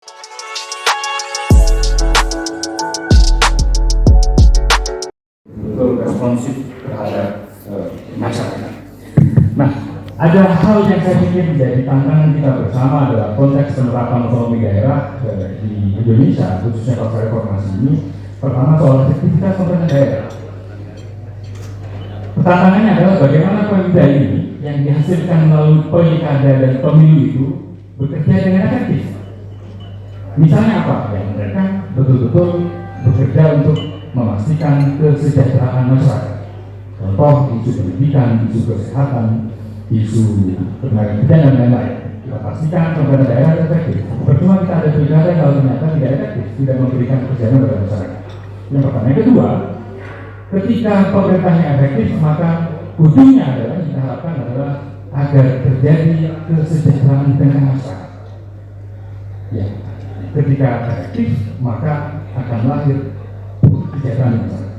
Betul responsif terhadap masyarakat. Nah, ada hal yang saya pikir menjadi tantangan kita bersama adalah konteks penerapan otonomi daerah di Indonesia, khususnya pasca reformasi ini. Pertama, soal efektivitas pemerintah daerah. Tantangannya adalah bagaimana pemda ini yang dihasilkan melalui pilkada dan pemilu itu bekerja dengan efektif. Misalnya apa? Ya, mereka betul-betul bekerja untuk memastikan kesejahteraan masyarakat. Contoh, isu pendidikan, isu kesehatan, isu tenaga kerja dan lain-lain. Kita pastikan pemerintah daerah efektif. Percuma kita ada pilkada kalau ternyata tidak efektif, tidak memberikan pekerjaan kepada masyarakat. Yang pertama. Yang kedua, ketika pemerintahnya efektif, maka ujungnya adalah yang kita harapkan adalah agar terjadi kesejahteraan di tengah masyarakat. Ya, ketika efektif, maka akan lahir kesejahteraan masyarakat.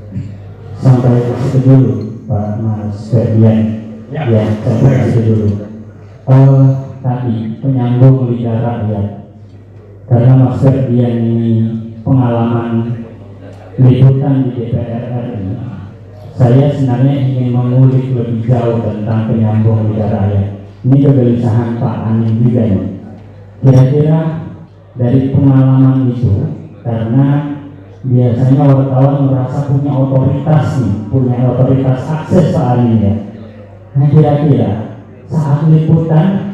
Sampai ke situ dulu, Pak Mas Ferdian. Ya, sampai ke situ dulu. Tadi penyambung lidah rakyat. Karena Mas Ferdian ini pengalaman liputan di DPR RI, saya sebenarnya ingin mengulik lebih jauh tentang penyambung lidah rakyat. Ini kegelisahan Pak Anin juga nih. Kira-kira dari pengalaman itu, karena biasanya wartawan merasa punya otoritas nih, punya otoritas akses Pak Anin ya. Nah, kira-kira saat liputan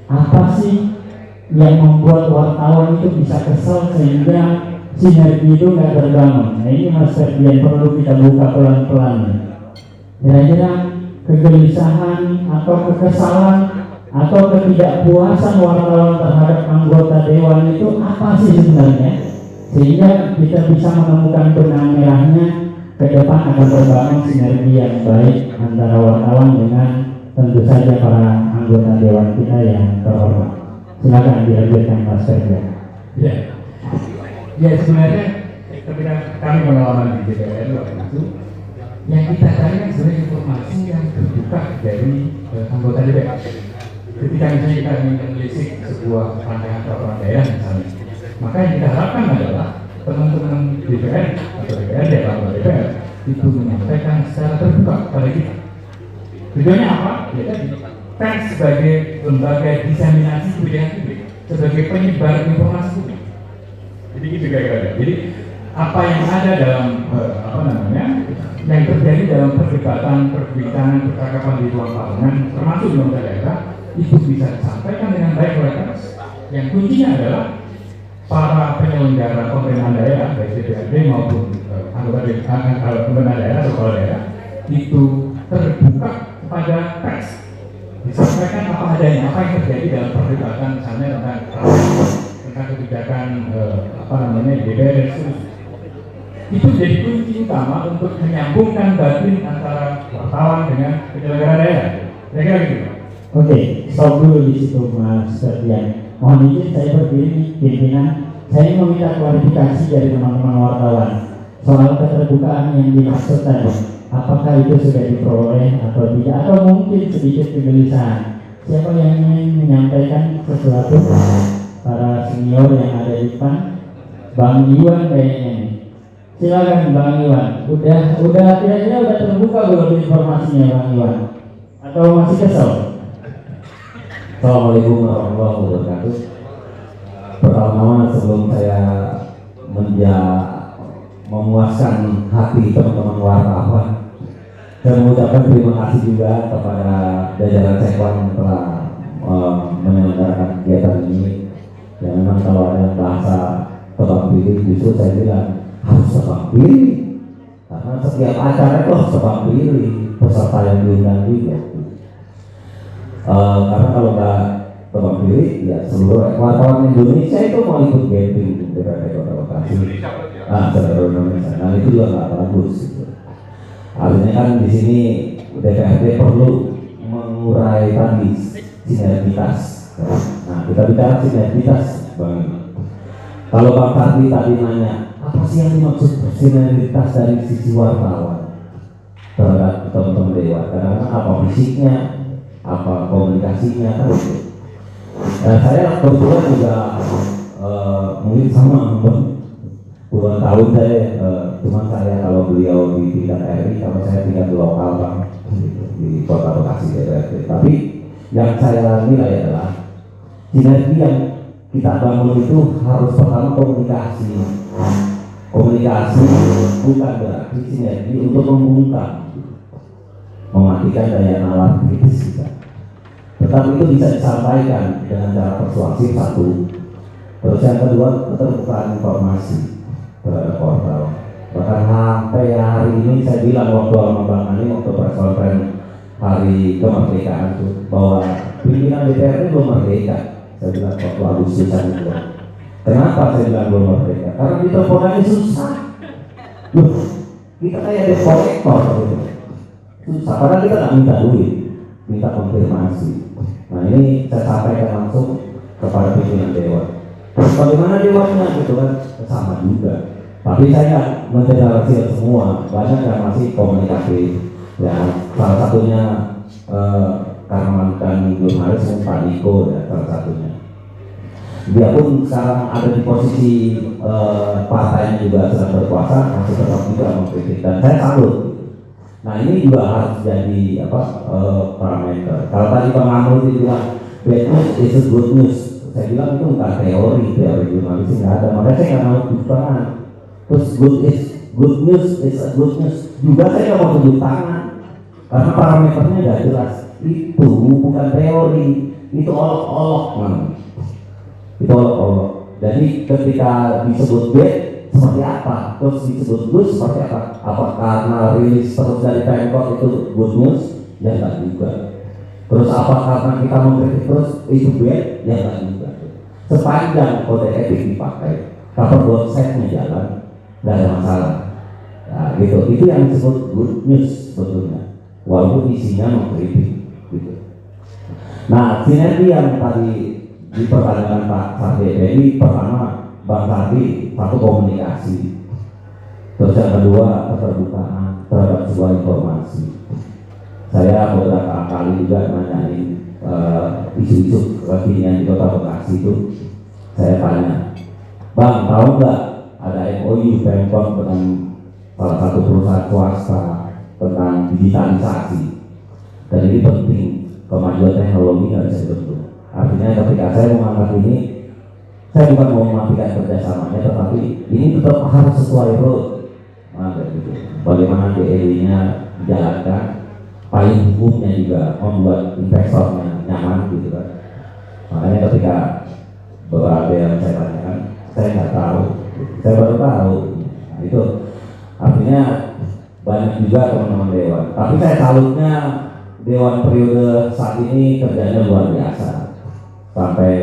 apa sih yang membuat wartawan itu bisa kesel sehingga sinergi itu nggak terbangun? Nah, ini Mas Ferdian perlu kita buka pelan-pelan. Kira-kira kegelisahan atau kekesalan atau ketidakpuasan wartawan terhadap anggota dewan itu apa sih sebenarnya, sehingga kita bisa menemukan benang merahnya ke depan akan terbangun sinergi yang baik antara wartawan dengan tentu saja para anggota dewan kita yang terhormat. Silakan dilanjutkan Mas Ferdian. Ya, sebenarnya ketika kami pengalaman di DPR waktu itu, yang kita cari kan sebenarnya informasi yang terbuka dari anggota DPR. Ketika misalnya kita ingin menelisik sebuah rancangan peraturan daerah misalnya, maka yang kita harapkan adalah teman-teman DPR atau DPRD atau DPR itu menyampaikan secara terbuka kepada kita. Tujuannya apa? Ya tadi, pers sebagai lembaga diseminasi kebijakan publik, sebagai penyebar informasi publik. Jadi gitu kira-kira. Jadi apa yang ada dalam yang terjadi dalam perdebatan, perbincangan, percakapan di ruang parlemen, termasuk di lembaga daerah, itu bisa disampaikan dengan baik oleh pers. Yang kuncinya adalah para penyelenggara pemerintahan daerah, baik DPRD maupun anggota pemerintah daerah atau kepala daerah, itu terbuka kepada pers. Disampaikan apa adanya, apa yang terjadi dalam perdebatan misalnya tentang kebijakan DPR itu jadi kunci utama untuk menyambungkan batin antara wartawan dengan penyelenggara daerah. Kira-kira gitu. Oke, stop dulu di situ Mas Ferdian. Mohon izin saya berdiri pimpinan. Saya meminta klarifikasi dari teman-teman wartawan soal keterbukaan yang dimaksud tadi. Apakah itu sudah diperoleh atau tidak, atau mungkin sedikit kegelisahan? Siapa yang ingin menyampaikan sesuatu? Para senior yang ada di depan, Bang Iwan kayaknya nih. Silakan Bang Iwan. Udah kira-kira udah terbuka belum informasinya Bang Iwan? Atau masih kesel? Assalamualaikum warahmatullahi wabarakatuh. Pertama, sebelum saya memuaskan hati teman-teman wartawan, saya mengucapkan terima kasih juga kepada jajaran Sekwan yang telah menyelenggarakan kegiatan ini. Ya, memang kalau ada bahasa tebang pilih, justru saya bilang harus tebang pilih, karena setiap acara itu harus tebang pilih peserta yang diundang juga. Karena kalau nggak tebang pilih, ya seluruh wartawan Indonesia itu mau ikut gambling di kota lokasi. Seluruh Indonesia. Nah, itu juga nggak bagus. Gitu. Artinya kan di sini DPRD perlu mengurai tadi sinergitas. Nah, kita bicara sinergitas, Bang. Kalau Bang Fadli tadi nanya, apa sih yang dimaksud sinergitas dari sisi wartawan terhadap teman-teman dewan? Karena apa fisiknya, apa komunikasinya, kan itu. Dan saya kebetulan juga mungkin sama puluhan tahun saya, cuma saya kalau beliau di tingkat RI, kalau saya tingkat lokal Bang, di Kota Bekasi DPRD. Tapi yang saya nilai adalah sinergi yang kita bangun itu harus pertama komunikasi. Komunikasi bukan berarti sinergi untuk membungkam, mematikan daya nalar kritis kita. Tetapi itu bisa disampaikan dengan cara persuasif satu. Terus yang kedua, keterbukaan informasi terhadap portal. Bahkan sampai hari ini saya bilang waktu sama Bang Ani waktu press conference hari kemerdekaan itu bahwa pimpinan DPR itu belum merdeka. Saya bilang waktu Agustusan itu. Kenapa saya bilang belum merdeka? Karena diteleponnya susah. Loh, kita kayak debt collector gitu. Susah, karena kita nggak minta duit, minta konfirmasi. Nah ini saya sampaikan langsung kepada pimpinan Dewan. Bagaimana dewannya gitu kan, sama juga. Tapi saya mengeneralisir semua, banyak yang masih komunikatif. Ya, salah satunya karena mantan jurnalis Pak Niko ya, salah satunya. Dia pun sekarang ada di posisi partainya juga sedang berkuasa, masih tetap juga mengkritik dan saya salut. Nah ini juga harus jadi parameter. Kalau tadi Bang Amrul bilang bad news is a good news, saya bilang itu bukan teori jurnalis nggak ada, makanya saya nggak mau tunjuk tangan. Terus good news is a good news juga saya nggak mau tunjuk tangan karena parameternya nggak jelas. Itu bukan teori, itu olok-olok itu olok-olok. Jadi ketika disebut bad seperti apa, terus disebut good seperti apa? Apa karena rilis terus dari Pemkot itu good news? Ya nggak juga. Terus apa karena kita mengkritik terus itu bad? Ya nggak juga. Sepanjang kode etik dipakai, cover website-nya jalan, nggak ada masalah. Nah, gitu. Itu yang disebut good news sebetulnya, walaupun isinya mengkritik. Gitu. Nah, sinergi yang tadi dipertanyakan Pak Sardi, jadi pertama Bang Sardi satu komunikasi, terus yang kedua keterbukaan terhadap sebuah informasi. Saya beberapa kali juga nanyain isu-isu kekinian di Kota Bekasi itu, saya tanya, Bang tahu nggak ada MOU Pemkot dengan salah satu perusahaan swasta tentang digitalisasi, dan ini penting, kemajuan teknologi nggak bisa dibentuk. Artinya ketika saya mengangkat ini, saya bukan mau mematikan kerjasamanya, tetapi ini tetap harus sesuai road. Nah, gitu. Bagaimana DLI-nya dijalankan, payung hukumnya juga membuat investornya nyaman gitu kan. Makanya ketika beberapa yang saya tanyakan, saya nggak tahu, saya baru tahu. Nah, itu artinya banyak juga teman-teman dewan. Tapi saya salutnya dewan periode saat ini kerjanya luar biasa. Sampai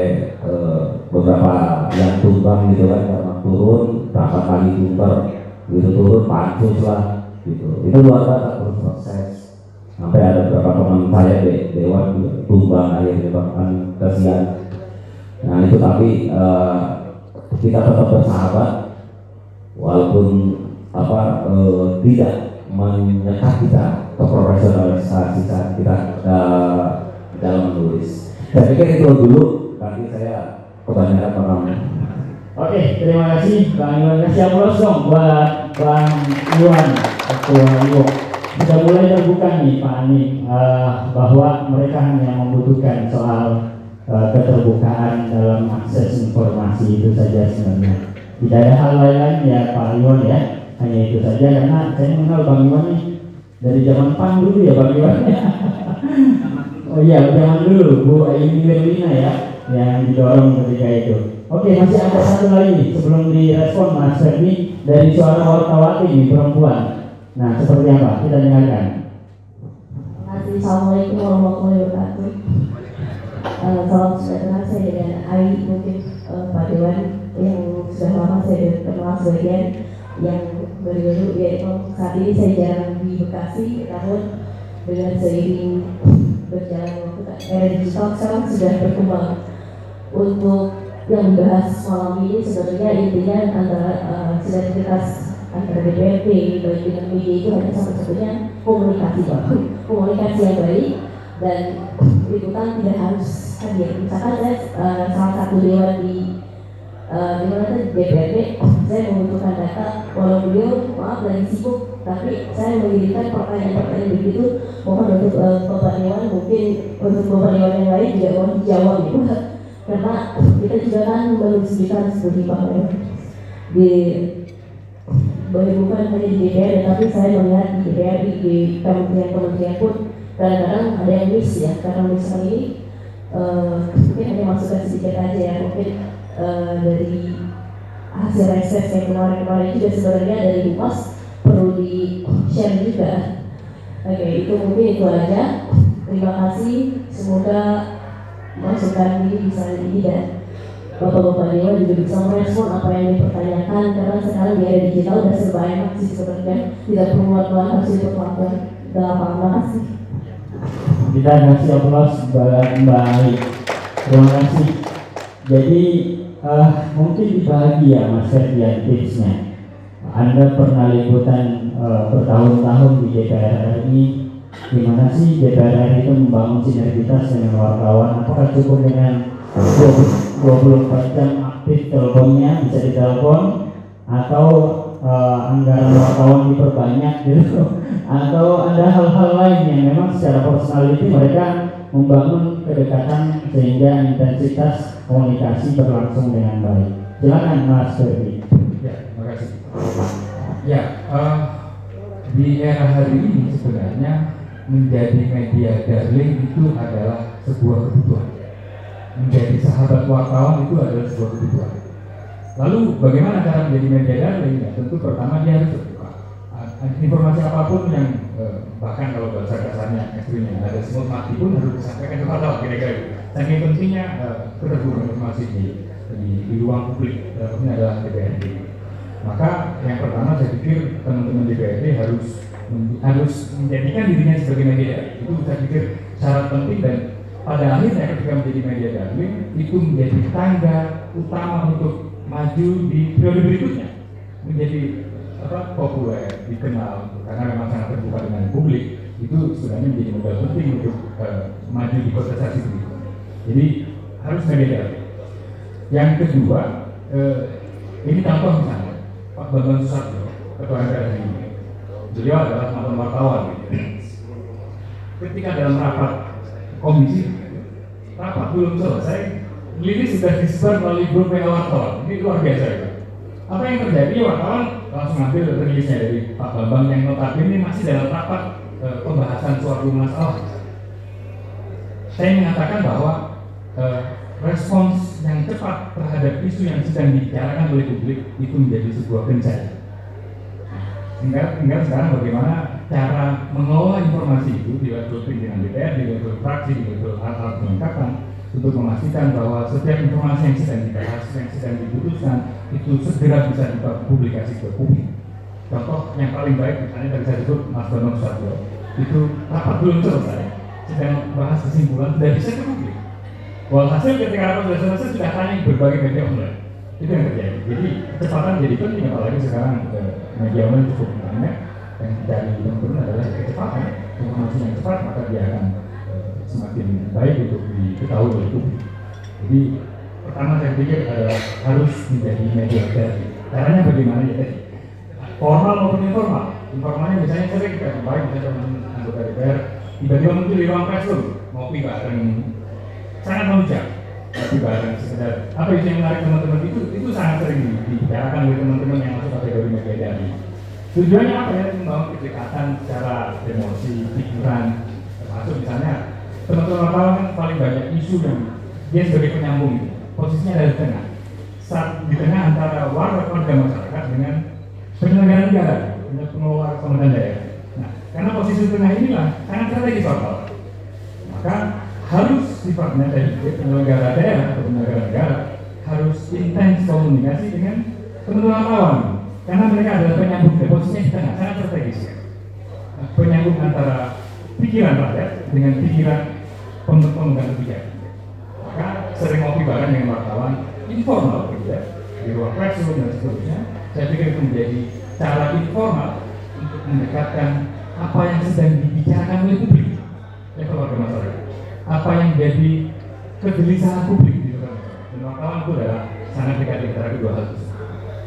beberapa yang tumbang gitu kan, karena turun berapa kali tumbang gitu, turun pansus lah gitu. Itu luar biasa terus proses. Sampai ada beberapa teman saya dewan juga tumbang akhirnya bahkan kasihan. Nah itu tapi kita tetap bersahabat walaupun tidak menyekat kita ke profesionalisasi kita dalam menulis. Saya pikir itu dulu, nanti saya kebanyakan orang. Oke, terima kasih Bang Iwan. Kasih aplaus dong buat Bang Iwan, Ketua IWO. Sudah mulai terbuka nih Pak Ani, bahwa mereka hanya membutuhkan soal keterbukaan dalam akses informasi itu saja sebenarnya. Tidak ada hal lain ya Pak Iwan ya, hanya itu saja. Karena saya mengenal Bang Iwan nih dari zaman PAN dulu ya Bang Iwan. Oh iya, zaman dulu Bu Aini Wirlina ya yang didorong ketika itu. Oke, masih ada satu lagi nih sebelum direspon Mas Ferdi dari suara wartawati nih perempuan. Nah, seperti apa? Kita dengarkan. Assalamualaikum warahmatullahi wabarakatuh. Salam sejahtera, saya dengan Ai, mungkin Pak Dewan yang sudah lama saya kenal sebagian yang baru-baru, yaitu saat ini saya jarang di Bekasi, namun dengan seiring berjalan waktu era digital sekarang sudah berkembang. Untuk yang dibahas malam ini sebenarnya intinya antara sinergitas antara DPRD baik dengan media itu hanya satu-satunya komunikasi yang baik, dan liputan tidak harus hadir. Misalkan saya salah satu dewan di Dimana tadi DPRD saya membutuhkan data, walau beliau maaf lagi sibuk, tapi saya mengirimkan pertanyaan-pertanyaan begitu, mohon untuk Bapak Dewan, mungkin untuk Bapak Dewan yang lain juga mohon dijawab gitu, karena kita juga kan menunjukkan seperti Pak Dewan bukan hanya di DPR, tapi saya melihat di DPR, di kementerian-kementerian pun kadang-kadang ada yang miss ya, karena misalnya ini mungkin hanya masukkan sedikit aja ya, mungkin dari hasil reses yang kemarin-kemarin juga sebenarnya dari Humas perlu di share juga. Oke, itu mungkin itu aja. Terima kasih, semoga masukan ini bisa ini dan Bapak-bapak Dewan juga bisa merespon apa yang dipertanyakan, karena sekarang di era digital udah serba enak sih sebenarnya, tidak perlu waktuan harus diperlukan. Terima kasih. Kita kasih aplaus buat Mbak Ali. Terima kasih. Jadi mungkin dibagi ya Mas Ferdian tipsnya. Anda pernah liputan bertahun-tahun di DPR RI. Gimana sih DPR RI itu membangun sinergitas dengan wartawan? Apakah cukup dengan 24 jam aktif teleponnya, bisa ditelepon, atau anggaran wartawan diperbanyak gitu, atau ada hal-hal lain yang memang secara personality mereka membangun kedekatan sehingga intensitas komunikasi berlangsung dengan baik. Silakan Mas Ferdi. Ya, terima kasih. Ya, di era hari ini sebenarnya menjadi media darling itu adalah sebuah kebutuhan. Menjadi sahabat wartawan itu adalah sebuah kebutuhan. Lalu bagaimana cara menjadi media darling? Ya, tentu pertama dia harus terbuka. Informasi apapun yang bahkan kalau bahasa kasarnya ekstrimnya ada semut mati pun harus disampaikan kepada kira-kira itu. Saking pentingnya keterbukaan informasi di ruang publik, ini adalah DPRD. Maka yang pertama saya pikir teman-teman DPRD harus menjadikan dirinya sebagai media. Itu saya pikir syarat penting, dan pada akhirnya ketika menjadi media darling itu menjadi tangga utama untuk maju di periode berikutnya, menjadi populer, dikenal, karena memang sangat terbuka dengan publik. Itu sebenarnya menjadi modal penting untuk maju di kontestasi berikutnya. Jadi harus media darling. Yang kedua, ini contoh misalnya Pak Bambang Susatyo, Ketua MPR ini, beliau adalah mantan wartawan. Ketika dalam rapat komisi, rapat belum selesai, ini sudah disebar melalui grup WA wartawan. Ini luar biasa ya. Apa yang terjadi? Wartawan langsung ambil rilisnya dari Pak Bambang yang notabene masih dalam rapat pembahasan suatu masalah. Saya mengatakan bahwa respons yang cepat terhadap isu yang sedang dibicarakan oleh publik itu menjadi sebuah keniscayaan. Tinggal sekarang bagaimana cara mengelola informasi itu di level pimpinan DPR, di level fraksi, di level alat kelengkapan untuk memastikan bahwa setiap informasi yang sedang dibahas, yang sedang diputuskan itu segera bisa dipublikasi ke publik. Contoh yang paling baik misalnya tadi saya sebut Mas Bambang Susatyo, itu rapat belum selesai, sedang bahas kesimpulan sudah bisa ke publik. Walhasil ketika rapat sudah selesai sudah tanya berbagai media online. Itu yang terjadi. Jadi kecepatan jadi penting, apalagi sekarang media online cukup banyak. Yang dicari teman-teman adalah kecepatan, informasi yang cepat, maka dia akan semakin baik untuk diketahui oleh publik. Jadi pertama saya pikir adalah harus menjadi media darling. Caranya bagaimana ya tadi? Formal maupun informal. Informalnya misalnya sering kemarin misalnya teman anggota DPR tiba-tiba muncul di ruang press room ngopi bareng, sangat menunjang. Tapi bareng sekedar apa itu yang menarik teman-teman itu sangat sering dibicarakan oleh teman-teman yang masuk kategori media darling. Tujuannya apa ya? Membangun kedekatan secara emosi, pikiran, termasuk misalnya teman-teman wartawan kan paling banyak isu yang dia sebagai penyambung itu. Posisinya ada di tengah. Saat di tengah antara warga masyarakat dengan penyelenggara negara, dengan pengelola pemerintahan daerah. Nah, karena posisi tengah inilah sangat strategis wartawan. Maka harus sifatnya dari penyelenggara daerah atau penyelenggara negara harus intens komunikasi dengan teman-teman wartawan. Karena mereka adalah penyambung, posisinya di tengah, sangat strategis. Penyambung antara pikiran rakyat dengan pikiran pemegang kebijakan. Maka sering ngopi bareng dengan wartawan informal, gitu ya, di ruang press room dan seterusnya. Saya pikir itu menjadi cara informal untuk mendekatkan apa yang sedang dibicarakan oleh publik, keluarga masyarakat. Apa yang menjadi kegelisahan publik di luar. Dan wartawan itu adalah sangat dekat antara kedua hal tersebut.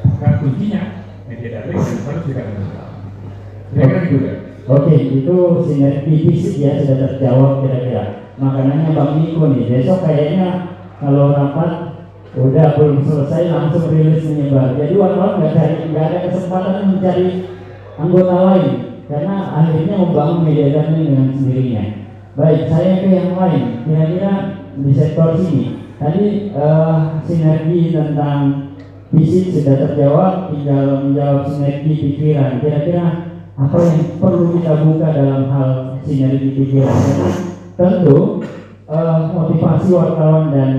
Maka kuncinya media daring dan harus juga digital. Kira-kira gitu ya. Oke, itu sinergi fisik ya sudah terjawab kira-kira. Makanannya Bang Niko nih, besok kayaknya kalau rapat udah belum selesai langsung rilis menyebar. Jadi wartawan nggak ada kesempatan mencari anggota lain karena akhirnya membangun media daring dengan sendirinya. Baik, saya ke yang lain. Kira-kira di sektor sini tadi sinergi tentang fisik sudah terjawab, tinggal menjawab sinergi pikiran. Kira-kira apa yang perlu kita buka dalam hal sinergi pikiran? Karena tentu motivasi wartawan dan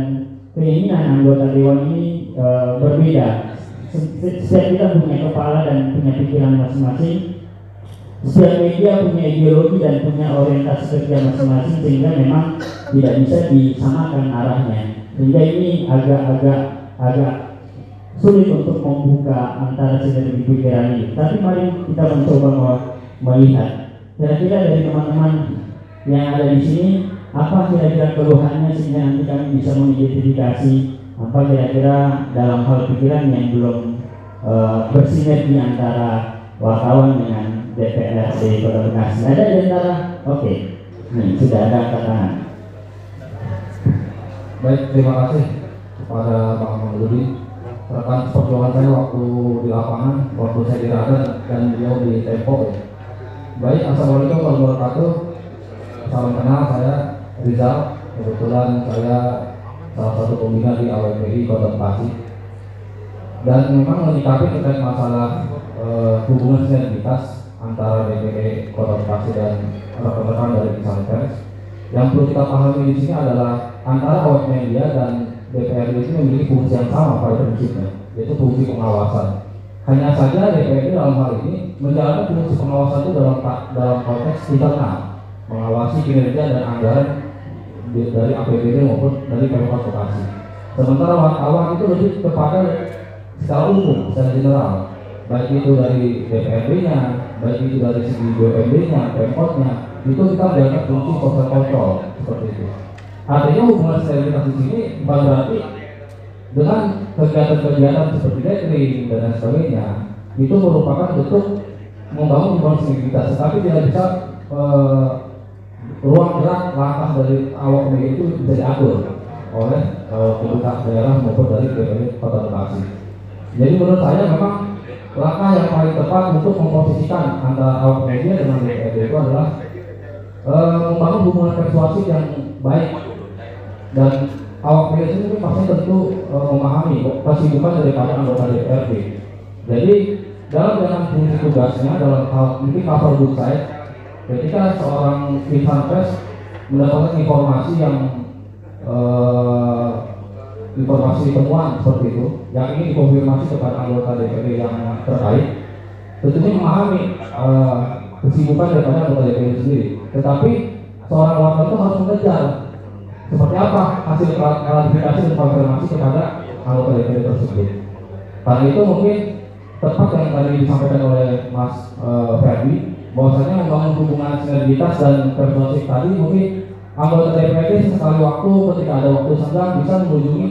keinginan anggota dewan ini berbeda. Setiap kita punya kepala dan punya pikiran masing-masing. Setiap media punya ideologi dan punya orientasi kerja masing-masing, sehingga memang tidak bisa disamakan arahnya. Sehingga ini agak sulit untuk membuka antara sinergi pikiran ini. Tapi mari kita mencoba melihat kira-kira dari teman-teman yang ada di sini apa kira-kira keluhannya sehingga nanti kami bisa mengidentifikasi apa kira-kira dalam hal pikiran yang belum bersinergi antara wartawan dengan DPRD Kota Bekasi. Ada di antara? Oke. Nih sudah ada angkat tangan. Baik, terima kasih kepada Bang Budi. Rekan perjuangan saya waktu di lapangan, waktu saya di Raden dan beliau di Tempo. Baik, assalamualaikum warahmatullahi wabarakatuh. Salam kenal, saya Rizal. Kebetulan saya salah satu pembina di AWPI Kota Bekasi. Dan memang menyikapi terkait masalah hubungan sinergitas antara DPD Kota Bekasi dan rekan-rekan dari instansi pers. Yang perlu kita pahami di sini adalah antara awak media dan DPRD itu memiliki fungsi yang sama pada prinsipnya, yaitu fungsi pengawasan. Hanya saja DPRD dalam hal ini menjalankan fungsi pengawasan itu dalam konteks internal, mengawasi kinerja dan anggaran dari APBD maupun dari Pemkot Bekasi. Sementara wartawan itu lebih kepada secara umum, secara general, baik itu dari DPRD-nya, baik itu dari segi BUMD-nya, Pemkotnya, itu kita menjalankan fungsi kontrol seperti itu. Artinya hubungan sinergitas di sini bukan berarti dengan kegiatan-kegiatan seperti dekring dan lain sebagainya itu merupakan bentuk membangun hubungan sinergitas, tetapi tidak bisa ruang gerak langkah dari awak media itu bisa diatur oleh pemerintah daerah maupun dari DPRD Kota Bekasi. Jadi menurut saya memang langkah yang paling tepat untuk memposisikan antara awak media dengan DPRD itu adalah membangun hubungan persuasif yang baik. Dan awak media ini pasti tentu memahami kesibukan daripada anggota DPRD. Jadi dalam fungsi tugasnya dalam hal mungkin cover good side, ketika seorang insan pers mendapatkan informasi yang informasi temuan seperti itu yang ingin dikonfirmasi kepada anggota DPRD yang terkait, tentunya memahami kesibukan daripada anggota DPRD sendiri. Tetapi seorang wartawan itu harus mengejar seperti apa hasil klarifikasi dan konfirmasi kepada anggota DPRD tersebut. Karena itu mungkin tepat yang tadi disampaikan oleh Mas Ferdi, bahwasanya membangun hubungan sinergitas dan persuasif tadi mungkin anggota DPRD sekali waktu ketika ada waktu senggang bisa mengunjungi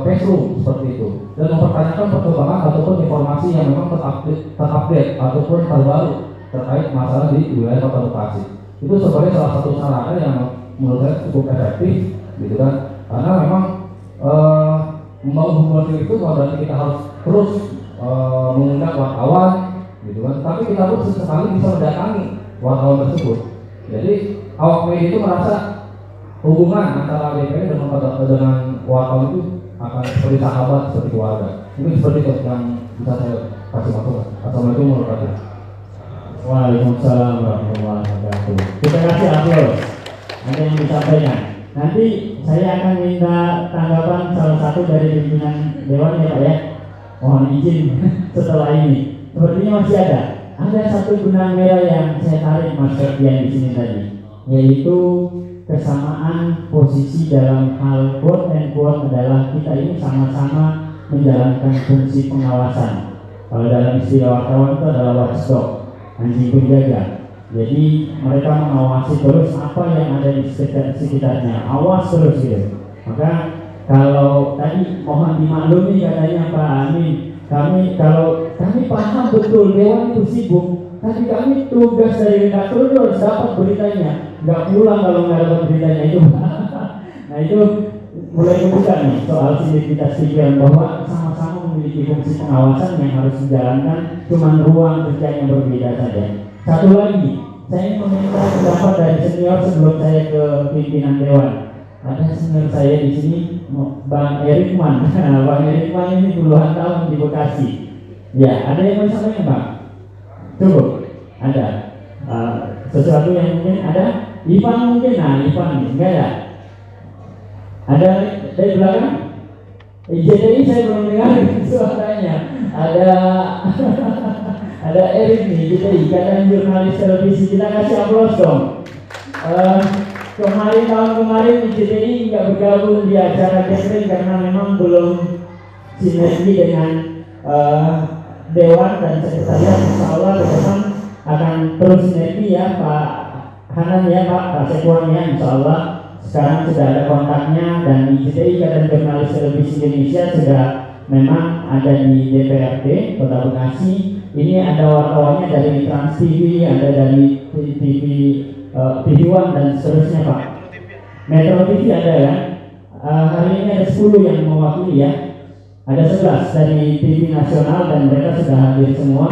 pressroom seperti itu dan mempertanyakan perkembangan ataupun informasi yang memang terupdate ataupun terbaru terkait masalah di wilayah Kota Bekasi. Itu sebagai salah satu sarana yang menurut saya cukup efektif, gitu kan? Karena memang membangun hubungan itu bukan berarti kita harus terus mengundang wartawan, gitu kan? Tapi kita pun sesekali bisa mendatangi wartawan tersebut. Jadi awak media itu merasa hubungan antara DPR dengan wartawan itu akan seperti sahabat, seperti keluarga. Mungkin seperti itu yang bisa saya kasih masukan. Assalamualaikum warahmatullahi wabarakatuh. Waalaikumsalam warahmatullahi wabarakatuh. Kita kasih aplaus. Ada yang disampaikan. Nanti saya akan minta tanggapan salah satu dari pimpinan dewan ya Pak ya. Mohon izin setelah ini. Sepertinya masih ada. Ada satu benang merah yang saya tarik Mas Ferdian di sini tadi, yaitu kesamaan posisi dalam hal quote and quote adalah kita ini sama-sama menjalankan fungsi pengawasan. Kalau dalam istilah wartawan itu adalah watchdog, anjing penjaga. Jadi mereka mengawasi terus apa yang ada di sekitarnya, awas terus gitu. Maka kalau tadi mohon dimaklumi katanya Pak Amin, kami paham betul Dewan itu sibuk, tapi kami tugas dari redaktur itu harus dapat beritanya, nggak pulang kalau nggak dapat beritanya itu. Nah itu mulai kebuka nih soal sinergitas pikiran bahwa sama-sama memiliki fungsi pengawasan yang harus dijalankan, cuma ruang kerja yang berbeda saja. Satu lagi, saya meminta pendapat dari senior sebelum saya ke pimpinan Dewan. Ada senior saya di sini, Bang Erikman. Bang Erikman ini puluhan tahun di Bekasi. Ya, ada yang mau sampaikan Bang? Cukup? Ada. Sesuatu yang mungkin ada? Ivan mungkin? Nah, Ivan enggak ya? Ada dari belakang? JTI saya belum dengar suaranya. Ada Erik nih, JTI, kadang jurnalis televisi, kita kasih aplaus dong. Tahun kemarin JTI nggak bergabung di acara Kepri karena memang belum sinergi dengan Dewan dan Sekretariat. Insya Allah ke depan akan terus sinergi ya Pak Hanan ya Pak Sekuan ya, Insya Allah. Sekarang sudah ada kontaknya dan JTI dan jurnalis televisi Indonesia sudah memang ada di DPRD Kota Bekasi. Ini ada wartawannya dari Trans TV, ada dari TV One dan seterusnya Pak. Metro TV ada kan? Hari ini ada 10 yang mewakili ya. Ada 11 dari TV nasional dan mereka sudah hadir semua.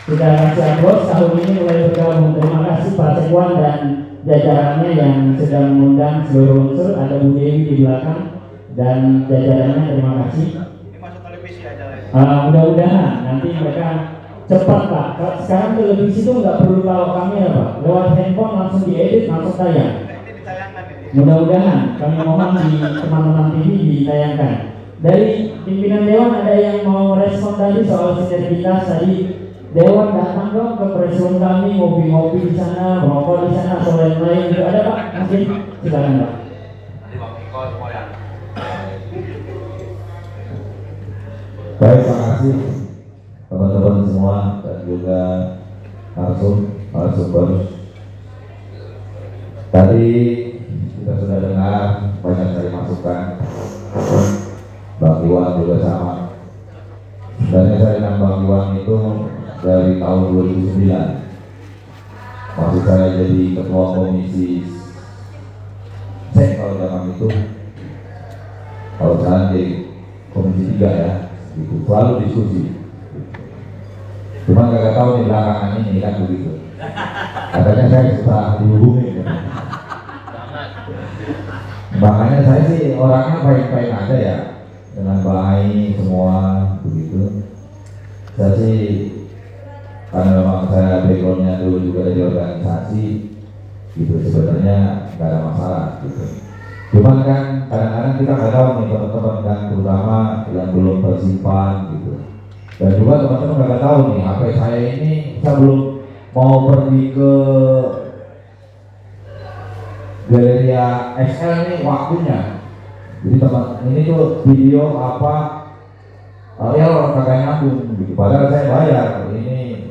Sudah kasih aplaus, tahun ini mulai bergabung. Terima kasih Pak Sekwan dan jajarannya yang sudah mengundang seluruh unsur. Ada Bu Dewi di belakang dan jajarannya, terima kasih. Mudah-mudahan nanti mereka cepat Pak. Sekarang televisi itu nggak perlu tahu kamera Pak, lewat handphone langsung diedit, langsung tayang. Mudah-mudahan kami mohon di teman-teman TV ditayangkan. Dari pimpinan Dewan ada yang mau respon tadi soal sinergitas tadi. Dewan datang dong ke pressroom kami, ngopi-ngopi di sana, merokok di sana, atau lain-lain itu ada Pak? Mungkin silakan Pak. Baik, terima kasih teman-teman semua dan juga narasumber. Tadi kita sudah dengar banyak dari masukan. Bang Iwan juga sama. Sebenarnya saya dengan Bang Iwan itu dari tahun 2009. Masih saya jadi ketua komisi kalau zaman itu. Kalau sekarang jadi komisi 3 ya. Gitu. Selalu diskusi. Cuma nggak tahu nih belakangan ini kan begitu. Katanya saya susah dihubungi. Makanya saya sih orangnya baik-baik aja ya, dengan baik semua begitu. Saya sih karena memang saya backgroundnya dulu juga di organisasi, gitu sebenarnya nggak ada masalah gitu. Cuman kan kadang-kadang kita nggak tahu nih teman-teman kan, terutama yang belum tersimpan gitu. Dan juga teman-teman nggak tahu nih HP saya ini sebelum mau pergi ke Galeria XL nih waktunya. Jadi teman ini tuh video apa ya orang kagak nyambung gitu. Padahal saya bayar ini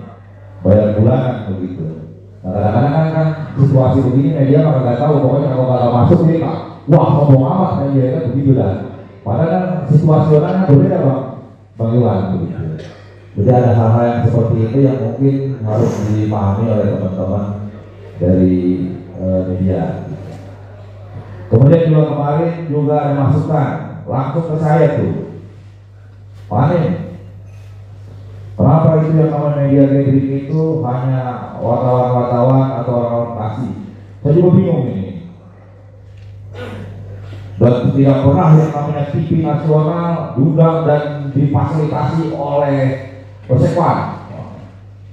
bayar bulanan begitu. Nah, kadang-kadang kan situasi begini media nggak tahu, pokoknya kalau nggak masuk ini Pak, wah ngomong amat media kan begitu dah. Padahal kan situasionalnya berbeda Bang Iwan begitu. Jadi ada hal-hal yang seperti itu yang mungkin harus dipahami oleh teman-teman dari media. Kemudian juga kemarin juga ada masukan langsung ke saya tuh, Pak Amin, kenapa itu yang namanya media gathering itu hanya wartawan-wartawan atau orang-orang kasih? Saya juga bingung ini. Dan tidak pernah yang namanya TV nasional diundang dan difasilitasi oleh Persekwan.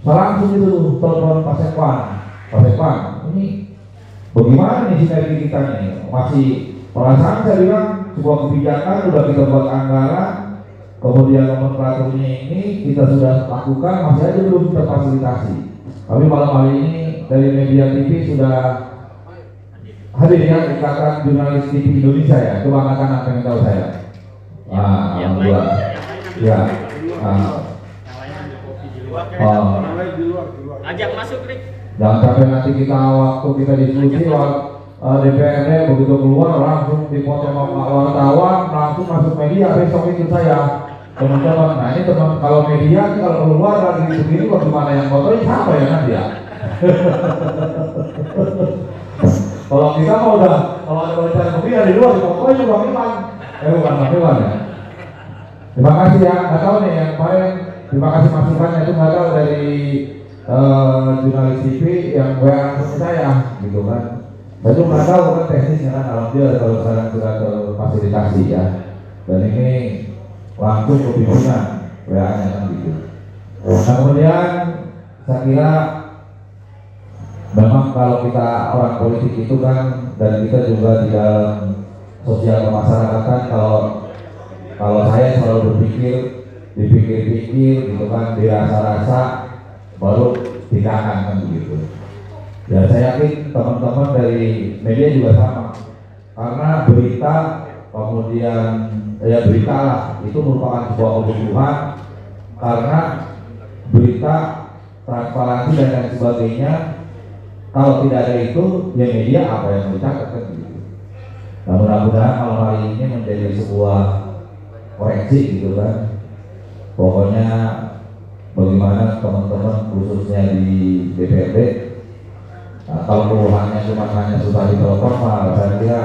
Saya langsung itu telepon Persekwan, ini bagaimana nih sinergi kita nih? Masih perasaan saya bilang sebuah kebijakan sudah kita buat anggaran, kemudian nomenklaturnya ini kita sudah lakukan, masih aja belum terfasilitasi. Tapi malam hari ini dari media TV sudah hadir ya, Ikatan Jurnalis TV Indonesia ya. Coba angkatan apa yang tahu saya? Alhamdulillah. Ya. Ajak masuk Rik. Jangan sampai nanti kita waktu kita diskusi DPRD begitu keluar langsung dipotong sama wartawan, langsung masuk media, besok ikut saya teman-teman. Nah ini teman, kalau media kalau keluar lagi begini bagaimana yang fotoin siapa ya nanti ya? Kalau kita mau udah, kalau ada berita media di luar difotoin juga Bang Iwan, bukan Bang Iwan ya. Terima kasih ya, nggak tahu nih yang kemarin, terima kasih masukannya itu nggak tahu dari jurnalis TV yang WA ke saya gitu kan. Saya tuh nggak tahu kan teknisnya kan, alhamdulillah kalau sekarang sudah terfasilitasi ya. Dan ini langsung ke pimpinan WA-nya kan gitu. Nah kemudian saya kira memang kalau kita orang politik itu kan, dan kita juga di dalam sosial kemasyarakatan, kalau saya selalu berpikir, dipikir-pikir gitu kan, dirasa-rasa baru tindakan kan begitu. Ya saya yakin teman-teman dari media juga sama, karena berita kemudian ya berita lah itu merupakan sebuah kebutuhan, karena berita, transparansi dan lain sebagainya, kalau tidak ada itu ya media apa yang mencatat kan gitu. Nah mudah-mudahan malam hari ini menjadi sebuah koreksi gitu kan. Pokoknya bagaimana teman-teman khususnya di DPRD, nah, kalau keluhannya cuma hanya susah ditelepon, saya kira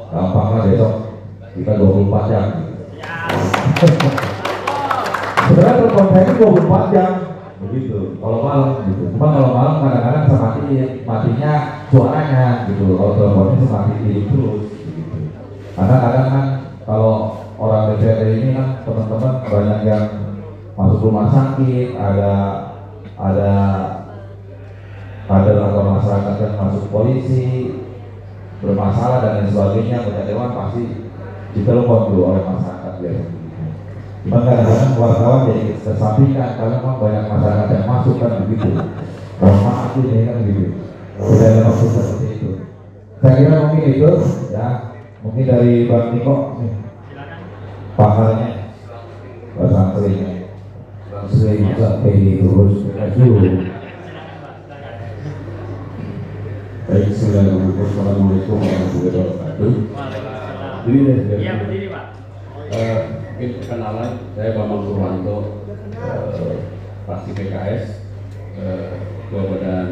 gampanglah besok kita 24 jam. Sebenarnya telepon saya itu 24 jam begitu, kalau malam gitu. Cuma kalau malam kadang-kadang matinya suaranya gitu. Kalau teleponnya mati terus gitu. Karena kadang kan kalau orang DPRD ini kan teman-teman banyak yang masuk rumah sakit, ada atau masyarakat yang masuk polisi bermasalah dan lain sebagainya, banyak dewan pasti ditelepon dulu oleh masyarakat biasanya. Cuma kadang-kadang wartawan jadi kesampingkan karena memang banyak masyarakat yang masuk kan begitu. Mohon maaf ini kan begitu. Tidak ada maksud seperti itu. Saya kira mungkin itu ya, mungkin dari Bang Niko nih, pakarnya, Pak Santrinya. Sering sampai terus dulu. Baik, Assalamualaikum warahmatullahi wabarakatuh. Iya, berdiri Pak. Mungkin perkenalan, saya Bambang Purwanto, fraksi PKS, Ketua Badan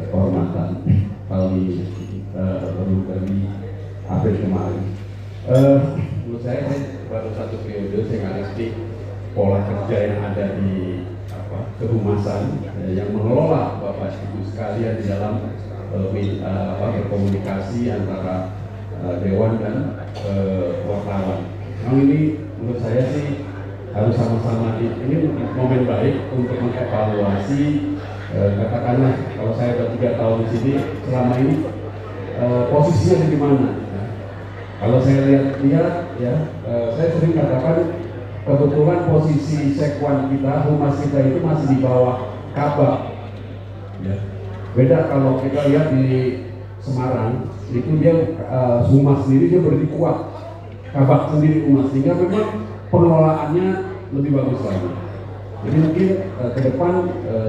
Kehormatan tahun baru dari April kemarin. Menurut saya baru satu periode, saya nggak ngerti pola kerja yang ada di kehumasan yang mengelola Bapak Ibu sekalian di dalam berkomunikasi antara dewan dan wartawan. Memang ini menurut saya sih harus sama-sama ini momen baik untuk mengevaluasi, katakanlah kalau saya sudah 3 tahun di sini, selama ini posisinya di mana. Kalau saya lihat ya, saya sering katakan kebetulan posisi sekwan kita, humas kita itu masih di bawah Kabak. Ya. Beda kalau kita lihat di Semarang, itu dia humas sendiri dia berdiri kuat, Kabak sendiri humas, sehingga memang pengelolaannya lebih bagus lagi. Jadi mungkin ke depan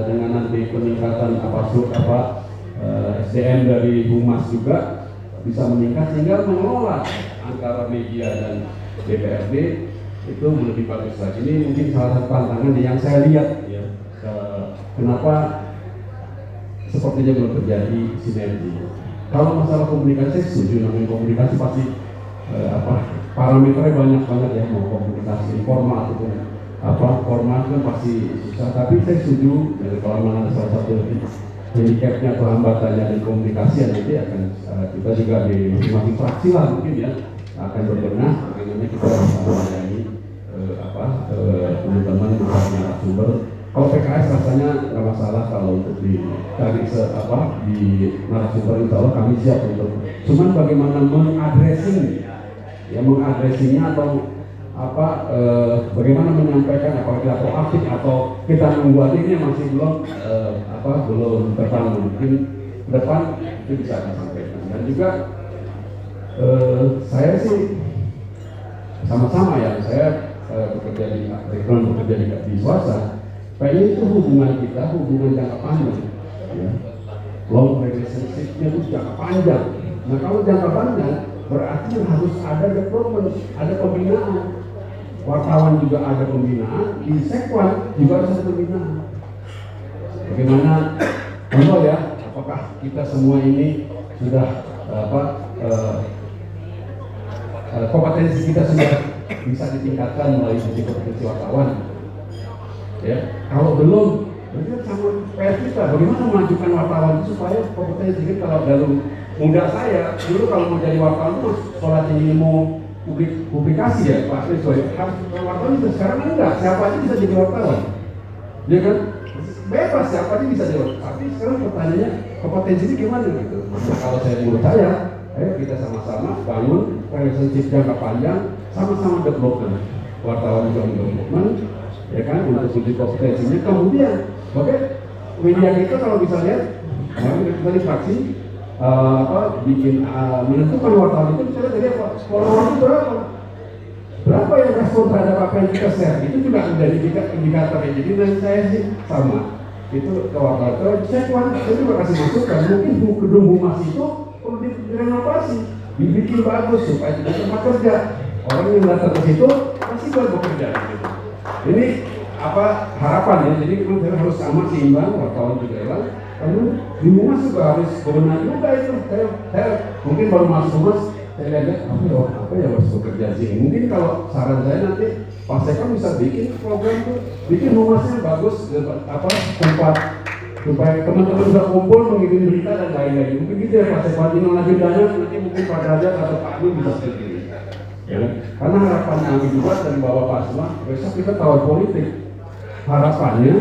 dengan nanti peningkatan SDM dari humas juga bisa meningkat sehingga mengelola antara media dan DPRD itu lebih bagus lagi. Ini mungkin salah satu tantangan yang saya lihat ya, kenapa sepertinya belum terjadi sinergi. Kalau masalah komunikasi, saya setuju, namanya komunikasi pasti parameternya banyak ya, mau komunikasi informal ataupun formal kan pasti susah. Tapi saya setuju kalau memang ada salah satu handicapnya atau hambatannya dan komunikasi, nanti akan kita juga di masing-masing fraksi lah mungkin ya akan berbenah bagaimana kita bisa melayani teman-teman misalnya narasumber. Kalau PKS rasanya nggak masalah kalau untuk di narasumber, insya Allah kami siap untuk. Cuman bagaimana mengadresinya atau bagaimana menyampaikan, apakah kita proaktif atau kita membuat ini masih belum terbangun. Mungkin ke depan itu bisa disampaikan. Dan juga saya sih sama-sama ya, saya bekerja di swasta. Kayaknya itu hubungan kita, hubungan jangka panjang, ya. long relationship-nya itu jangka panjang. Nah kalau jangka panjang berarti harus ada development, ada pembinaan. Wartawan juga ada pembinaan, di Sekwan juga ada pembinaan. Bagaimana contoh ya, apakah kita semua ini sudah kompetensi kita sudah bisa ditingkatkan melalui kompetensi wartawan? Ya, kalau belum, berarti sama PR kita, bagaimana memajukan wartawan itu supaya kompetensi kita. Kalau dalam muda saya, dulu kalau mau jadi wartawan itu sekolah tinggi ilmu publikasi ya Pak Rizwan, harus wartawan itu sekarang enggak, siapa aja bisa jadi wartawan, ya kan? Bebas siapa aja bisa jadi wartawan. Tapi sekarang pertanyaannya kompetensi ini gimana gitu? Nah, kalau saya menurut saya, ayo kita sama-sama bangun relationship jangka panjang, sama-sama development, wartawan juga development, ya kan, untuk uji kompetensinya. Kemudian, oke, media kita kalau bisa lihat, kita fraksi bikin menentukan wartawan itu misalnya dari apa? Follower itu berapa yang respon terhadap apa yang kita share, itu juga menjadi indikatornya. Jadi nanti saya sih sama itu ke wartawan, saya juga kasih masukan, mungkin gedung humas itu perlu direnovasi, dibikin bagus supaya tidak tempat kerja orang yang datang ke situ pasti baru bekerja gitu. Ini apa harapan ya, jadi kita harus sama seimbang, wartawan juga lah. Lalu di humas juga harus benar juga itu. Saya mungkin baru masuk humas, saya lihat apa ya harus bekerja sih. Mungkin kalau saran saya nanti Pak Sekwan bisa bikin program tuh, bikin humasnya bagus, apa tempat supaya teman-teman bisa kumpul mengikuti berita dan lain-lain. Mungkin gitu ya Pak Sekwan, ini lagi banyak nanti mungkin Pak Derajat atau Pak Amin bisa seperti ini. Ya, karena harapan kami juga dari Bapak semua, besok kita tahun politik. Harapannya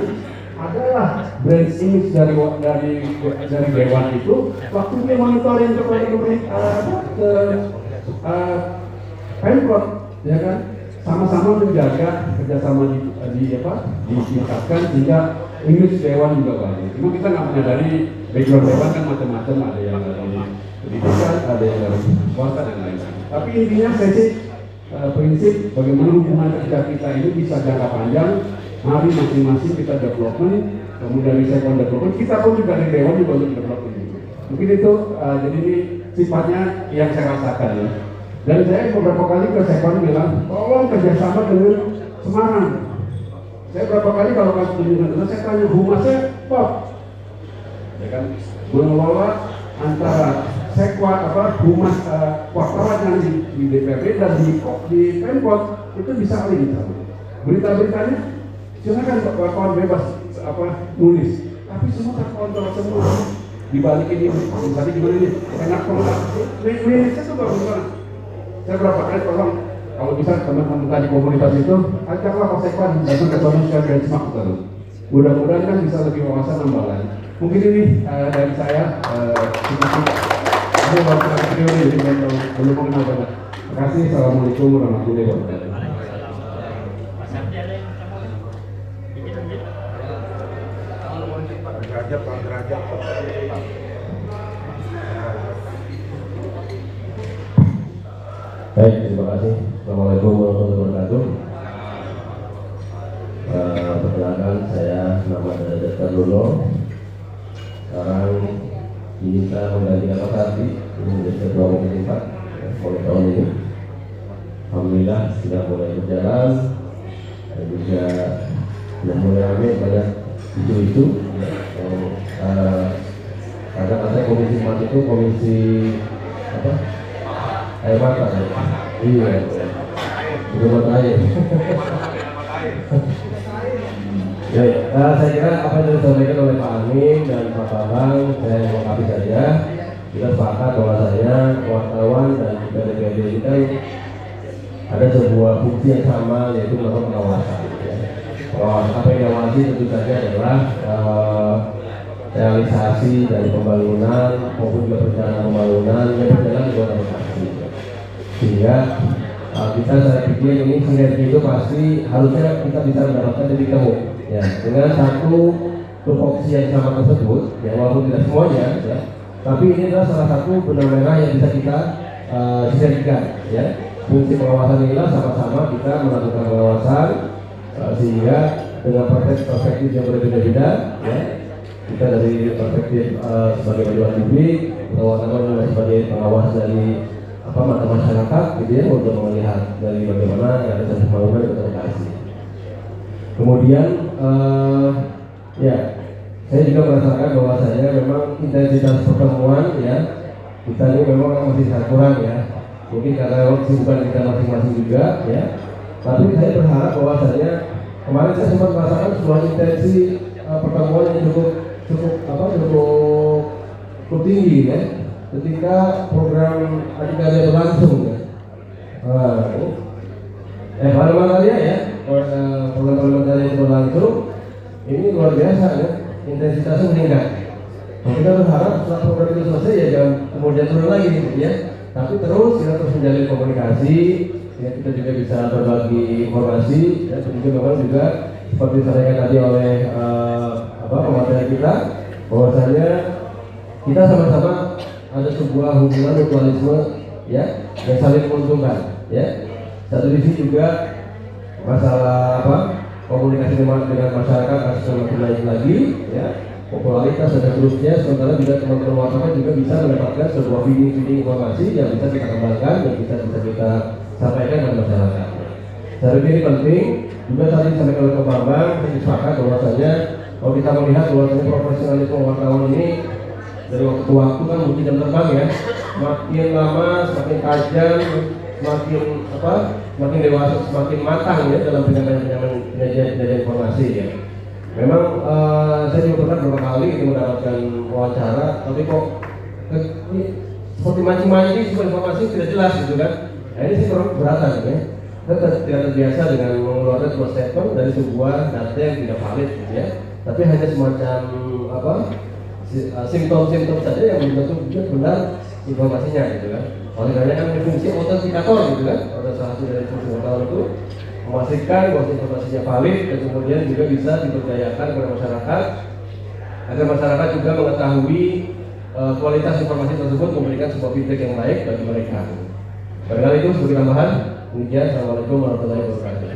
adalah brand image dari Dewan itu waktu dia monitoring kepada Pemprov, ya kan, sama-sama menjaga kerjasama ditingkatkan sehingga image Dewan juga baik. Cuma kita nggak menyadari background Dewan kan macam-macam, ada yang dari pendidikan, ada yang dari swasta dan lain-lain. Tapi intinya saya sih prinsip bagaimana hubungan kerja kita ini bisa jangka panjang. Mari masing-masing kita development, kemudian dari Sekwan development, kita pun juga dari Dewan juga untuk development. Mungkin itu, jadi ini sifatnya yang saya rasakan ya. Dan saya beberapa kali ke Sekwan bilang, tolong kerjasama dengan Semarang. Saya beberapa kali kalau kasih kunjungan, saya tanya humasnya, Bob, ya kan, mengelola antara Sekwan humas wartawan yang di DPRD dan di Pemprov itu bisa alih sama. Berita-beritanya silakan wartawan bebas nulis, tapi semua terkontrol semua. Dibalik ini, misalnya gimana ini, enak banget. Indonesia tuh bagaimana? Saya berapa kali tolong, kalau bisa teman-teman tadi komunitas itu, ajaklah Pak Sekwan datang ke sana sekali benchmark terus. Mudah-mudahan kan bisa lebih wawasan nambah lagi. Mungkin ini dari saya. Ini waktu video ini, jadi belum mengenal banget. Terima kasih. Assalamualaikum warahmatullahi wabarakatuh. Baik, terima kasih. Assalamualaikum warahmatullahi wabarakatuh. Perkenalkan, saya nama Derajat Kardono. Sekarang diminta menggantikan Pak Sardi menjadi Ketua Komisi 4 mulai tahun ini. Alhamdulillah sudah mulai berjalan dan juga sudah mulai ramai pada isu-isu. Karena katanya Komisi 4 itu komisi apa? Air mata ya? Iya, bukan mata air. Ya, saya kira apa yang disampaikan oleh Pak Amin dan Pak Bambang, saya melengkapi saja. Kita sepakat bahwasanya wartawan dan juga DPRD ini kan ada sebuah fungsi yang sama, yaitu melakukan pengawasan. Pengawasan apa yang diawasi tentu saja adalah realisasi dari pembangunan maupun juga perjalanan pembangunan yang berjalan di kota Bekasi. Sehingga saya pikir ini sinergi itu pasti harusnya kita bisa mendapatkan titik temu ya, dengan satu tupoksi yang sama tersebut ya, walaupun tidak semuanya ya, tapi ini adalah salah satu benang merah yang bisa kita sinergikan ya. Fungsi pengawasan inilah sama-sama kita melakukan pengawasan sehingga dengan perspektif yang berbeda-beda ya, kita dari perspektif sebagai pejabat publik atau juga sebagai pengawas dari mata masyarakat gitu ya, untuk melihat dari bagaimana realisasi pembangunan di Kota Bekasi. Kemudian ya, saya juga merasakan bahwasanya memang intensitas pertemuan ya kita ini memang masih sangat kurang ya, mungkin karena kesibukan kita masing-masing juga ya. Tapi saya berharap bahwasanya kemarin saya sempat merasakan sebuah intensi pertemuan yang cukup tinggi ya, ketika program Adikarya berlangsung ya. Parlementaria ya, program parlementaria itu berlangsung, ini luar biasa ya, intensitasnya meningkat. Kita berharap setelah program itu selesai ya jangan kemudian turun lagi ya, tapi kita terus menjalin komunikasi ya, kita juga bisa berbagi informasi ya, memang juga seperti disampaikan tadi oleh pemateri kita, bahwasanya kita sama-sama ada sebuah hubungan mutualisme ya yang saling menguntungkan ya. Satu sisi juga masalah komunikasi dengan masyarakat harus semakin baik lagi ya, popularitas dan seterusnya, sementara juga teman-teman wartawan juga bisa mendapatkan sebuah feeding informasi yang bisa kita kembangkan dan bisa kita sampaikan kepada masyarakat. Saya pikir ini penting juga tadi disampaikan oleh Pak Bambang, saya sepakat bahwasanya kalau kita melihat bahwasanya profesionalisme wartawan ini dari waktu ke waktu kan mungkin jam terbang ya, semakin lama semakin tajam, semakin dewasa, semakin matang ya dalam penyampaian informasi ya. Memang saya juga pernah beberapa kali mendapatkan wawancara, tapi kok seperti mancing-mancing sebuah informasi tidak jelas gitu kan. Nah, ini sih kurang keberatan ya. Saya tidak terbiasa dengan mengeluarkan sebuah statement dari sebuah data yang tidak valid gitu ya. Tapi hanya semacam simptom-simptom saja yang belum tentu benar informasinya gitu kan. Oleh karena kan fungsi autentikator gitu kan, ada salah satu dari fungsi wartawan itu memastikan bahwa informasinya valid dan kemudian juga bisa dipercayakan kepada masyarakat agar masyarakat juga mengetahui kualitas informasi tersebut, memberikan sebuah feedback yang baik bagi mereka. Barangkali itu sebagai tambahan. Demikian, assalamualaikum warahmatullahi wabarakatuh.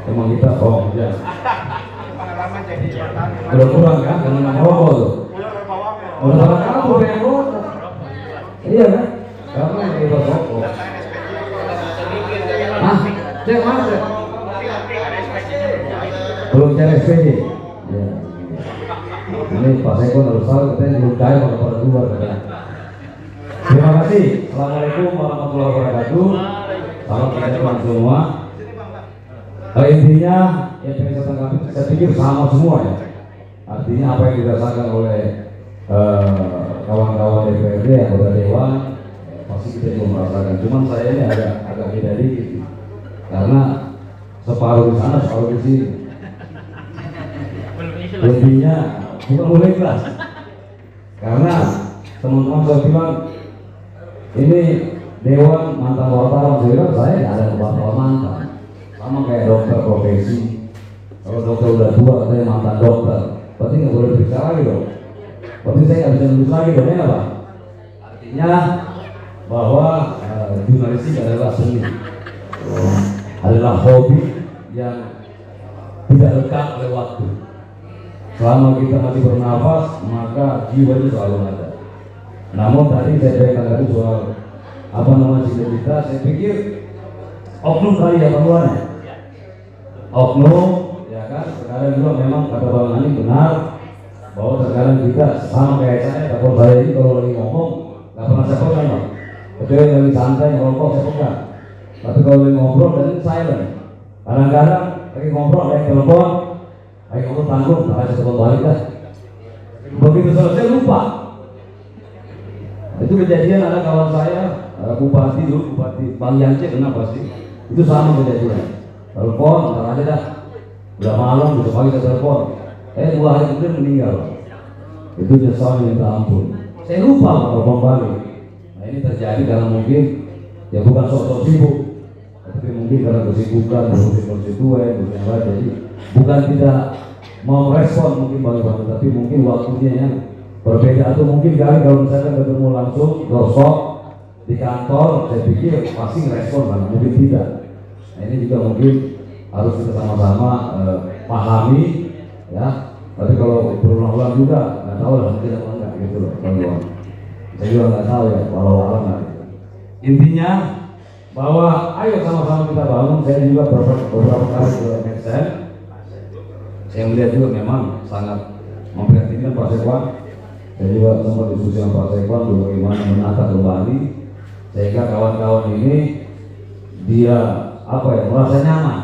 Emang kita ya. Udah kurang kan karena merokok tuh. Udah kamu merokok. Iya kan? Kamu yang merokok. Cek mas. Belum cari SPG. Ya. Ini Pak Seko harus tahu katanya belum cari kalau pada keluar katanya. Terima kasih. Assalamualaikum warahmatullahi wabarakatuh. Salam teman-teman semua. Intinya yang pengen saya tanggapi, saya pikir sama semua ya. Artinya apa yang dirasakan oleh kawan-kawan DPRD, anggota Dewan, pasti kita juga merasakan. Cuman saya ini agak beda dikit, karena separuh di sana, separuh di sini. Intinya bukan mulai kelas, karena teman-teman saya bilang ini Dewan mantan wartawan, saya nggak ada wartawan mantan. Sama kayak dokter profesi, kalau dokter udah tua katanya mantan dokter, berarti nggak boleh periksa lagi dong. Berarti saya nggak bisa nulis lagi dong, ya Pak? Artinya bahwa jurnalistik adalah seni, adalah hobi yang tidak lekang oleh waktu. Selama kita masih bernafas, maka jiwa itu selalu ada. Namun tadi saya berkata soal cita-cita, saya pikir oknum kali ya perluannya. Oknum, ya kan, sekarang juga memang kata Bang Ani benar bahwa terkadang kita sama kayak saya, kalau saya ini kalau lagi ngomong nggak pernah saya pegang Bang, kecuali lagi santai ngerokok saya pegang. Tapi kalau lagi ngobrol dan silent, kadang-kadang lagi ngobrol ada yang telepon, lagi ngobrol tanggung, tak saya telepon balik dah. Begitu selesai lupa. Itu kejadian ada kawan saya, bupati dulu, bupati Bang Yance, kenapa pasti? Itu sama kejadian. Telepon, ntar aja dah. Udah malam, besok pagi saya telepon. 2 hari kemudian meninggal. Itu nyesal minta ampun. Saya lupa telepon balik. Nah ini terjadi karena mungkin ya bukan sok-sok sibuk, tapi mungkin karena kesibukan, ngurusin konstituen, ngurusin apa, jadi bukan tidak mau respon mungkin bagaimana, tapi mungkin waktunya yang berbeda. Atau mungkin kalau misalkan ketemu langsung gosok di kantor, saya pikir pasti ngerespon kan, mungkin tidak. Nah, ini juga mungkin harus kita sama-sama pahami ya. Tapi kalau berulang-ulang juga nggak tahu lah, mungkin apa enggak gitu loh. Kalau saya juga nggak tahu ya, walau alam nggak. Intinya bahwa ayo sama-sama kita bangun. Saya juga beberapa kali ke MSN, saya melihat juga memang sangat memprihatinkan Pak Sekwan. Saya juga sempat diskusi dengan Pak Sekwan bagaimana menata kembali sehingga kawan-kawan ini dia merasa nyaman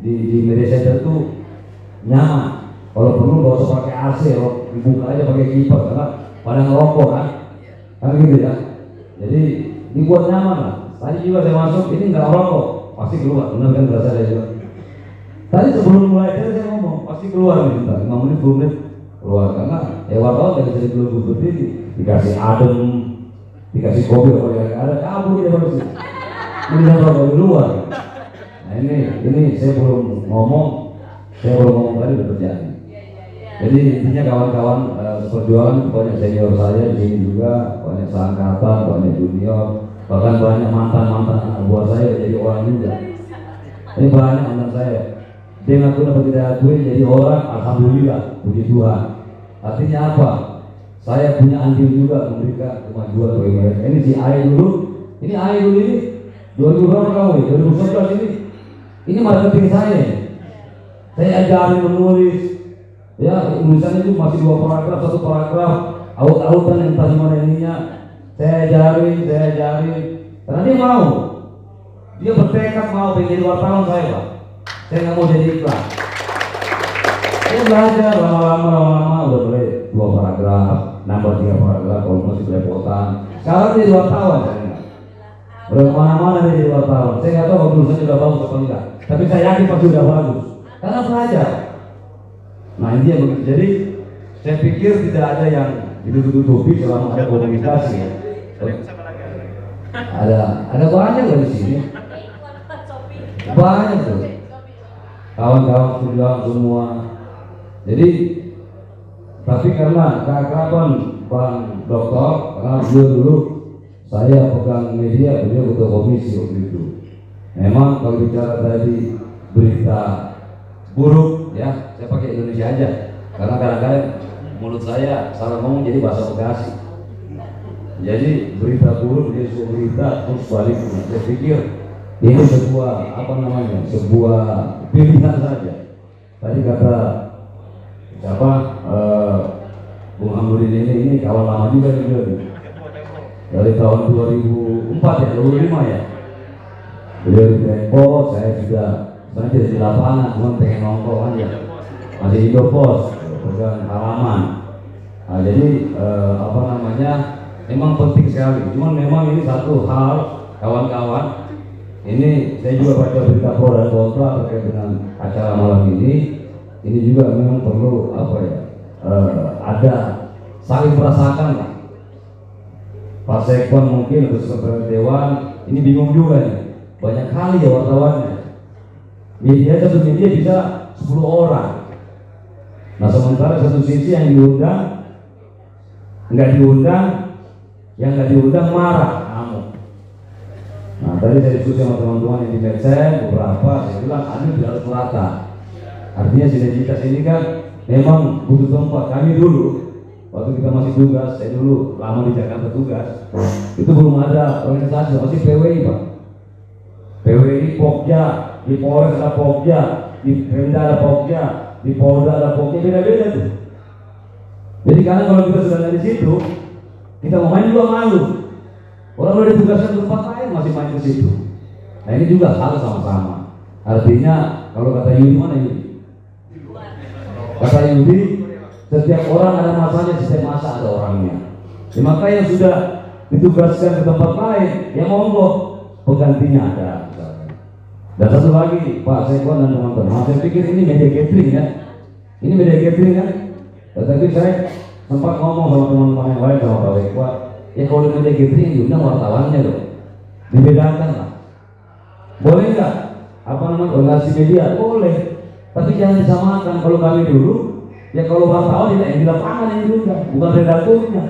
di media center itu nyaman. Kalau perlu nggak usah pakai AC, dibuka aja pakai kipas karena pada ngerokok kan gitu ya. Jadi dibuat nyaman lah. Tadi juga saya masuk, ini nggak ngerokok, pasti keluar. Benar kan berasa saya juga. Tadi sebelum mulai saya ngomong, pasti keluar nih, 5 menit, 10 menit keluar. Karena wartawan dari sini keluar seperti ini, dikasih adem, dikasih kopi, kalau yang ada kabur dia baru sih. Ini rokok di luar. Nah ini saya belum ngomong tadi udah terjadi. Jadi intinya kawan-kawan seperjuangan, banyak senior saya di sini juga, banyak seangkatan, banyak junior, bahkan banyak mantan anak buah saya jadi orang juga. Ini banyak anak saya. Dia ngaku dapat tidak akui jadi orang, alhamdulillah, puji Tuhan. Artinya apa? Saya punya andil juga memberikan kemajuan bagi mereka. Ini si AI dulu, ini 2000 berapa 2011 ini marketing saya. Saya ajarin menulis. Ya, tulisannya itu masih 2 paragraf, 1 paragraf, aut-autan yang entah gimana ininya. Saya ajarin, karena dia mau. Dia bertekad mau pengen jadi wartawan saya, Pak. Saya nggak mau jadi iklan. Saya belajar lama-lama udah mulai 2 paragraf, nambah 3 paragraf, kalau masih belepotan. Sekarang jadi wartawan saya. Udah kemana-mana dia jadi wartawan. Saya nggak tahu kalau tulisannya udah bagus atau enggak, tapi saya yakin pasti udah bagus. Karena belajar. Nah ini yang begitu. Jadi saya pikir tidak ada yang ditutup-tutupi selama ada komunikasi. Ada banyak loh di sini. Banyak tuh. Kawan-kawan sudah semua. Jadi tapi karena keakraban Bang Dokter, karena beliau dulu saya pegang media, beliau ketua komisi waktu itu. Memang kalau bicara tadi berita buruk ya, saya pakai Indonesia aja karena kadang-kadang mulut saya salah ngomong jadi bahasa Bekasi. Jadi berita buruk jadi sebuah berita terus balik. Saya pikir ini sebuah sebuah pilihan saja. Tadi kata siapa Bung Hamdudin ini kawan lama juga nih dari tahun 2004 ya, 2005 ya. Beliau di Tempo, saya juga sebenarnya di lapangan, cuma pengen nongkrong aja. Masih Indopos, pegang halaman. Nah, jadi memang penting sekali. Cuman memang ini satu hal, kawan-kawan. Ini saya juga baca berita pro dan kontra terkait dengan acara malam ini. Ini juga memang perlu ada saling merasakan lah. Pak Sekwan mungkin atau sekretaris dewan ini bingung juga nih. Banyak kali ya wartawannya. Satu media bisa 10 orang. Nah sementara satu sisi yang diundang nggak diundang, yang nggak diundang marah, ngamuk. Nah tadi saya diskusi sama teman-teman yang di Medsen beberapa, saya bilang adil tidak harus merata. Artinya sinergitas ini kan memang butuh tempat. Kami dulu waktu kita masih tugas, saya dulu lama di Jakarta tugas, itu belum ada organisasi, masih PWI Pak. PWI Pokja, di Polres ada Pokja, di Pemda ada Pokja, di Polda ada Pokja, beda-beda tuh. Jadi karena kalau kita sudah di situ, kita mau main juga malu. Orang udah ditugaskan ke tempat lain masih main ke situ. Nah ini juga harus sama-sama. Artinya kalau kata Yudi mana Yudi? Kata Yudi, setiap orang ada masanya, setiap masa ada orangnya. Ya, maka yang sudah ditugaskan ke tempat lain, ya monggo penggantinya ada. Dan satu lagi, Pak Sekwan dan teman-teman, saya pikir ini media gathering ya. Ini media gathering kan? Tetapi saya sempat ngomong sama teman-teman yang lain sama Pak Sekwan, ya kalau di media gathering diundang wartawannya loh. Dibedakan lah. Boleh nggak? Apa namanya organisasi media? Boleh. Tapi jangan disamakan. Kalau kami dulu, ya kalau wartawan tidak yang di lapangan yang juga, bukan redakturnya.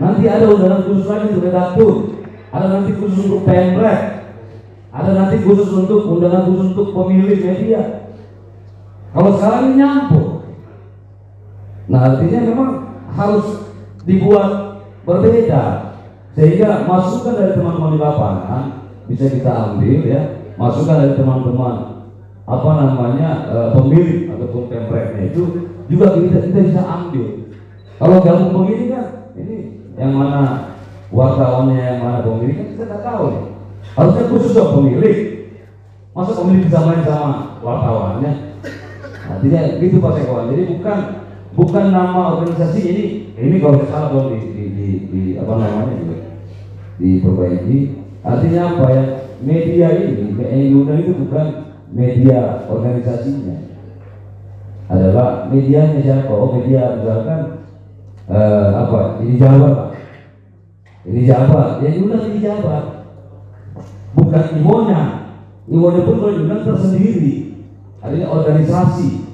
Nanti ada undangan khusus lagi untuk redaktur, ada nanti khusus untuk pemret, ada nanti khusus untuk undangan khusus untuk pemilik media. Kalau sekarang ini nyampur. Nah artinya memang harus dibuat berbeda, sehingga masukan dari teman-teman di lapangan bisa kita ambil ya, masukan dari teman-teman apa namanya pemilik ataupun pemretnya itu juga kita bisa ambil. Kalau gabung begini kan, ini yang mana wartawannya, yang mana pemilik kan kita nggak tahu nih. Harusnya khusus dong pemilik. Masa pemilik bisa main sama wartawannya? Artinya gitu Pak Sekawan. Jadi bukan nama organisasi ini kalau tidak salah dong di apa namanya juga diperbaiki. Artinya apa ya? Media ini, media itu bukan media organisasinya, adalah medianya siapa? Oh media misalkan apa? Ini Jabar Pak. Ini Jabar. Yang diundang ini Jabar. Bukan Iwonya. Iwonya pun boleh diundang tersendiri. Artinya organisasi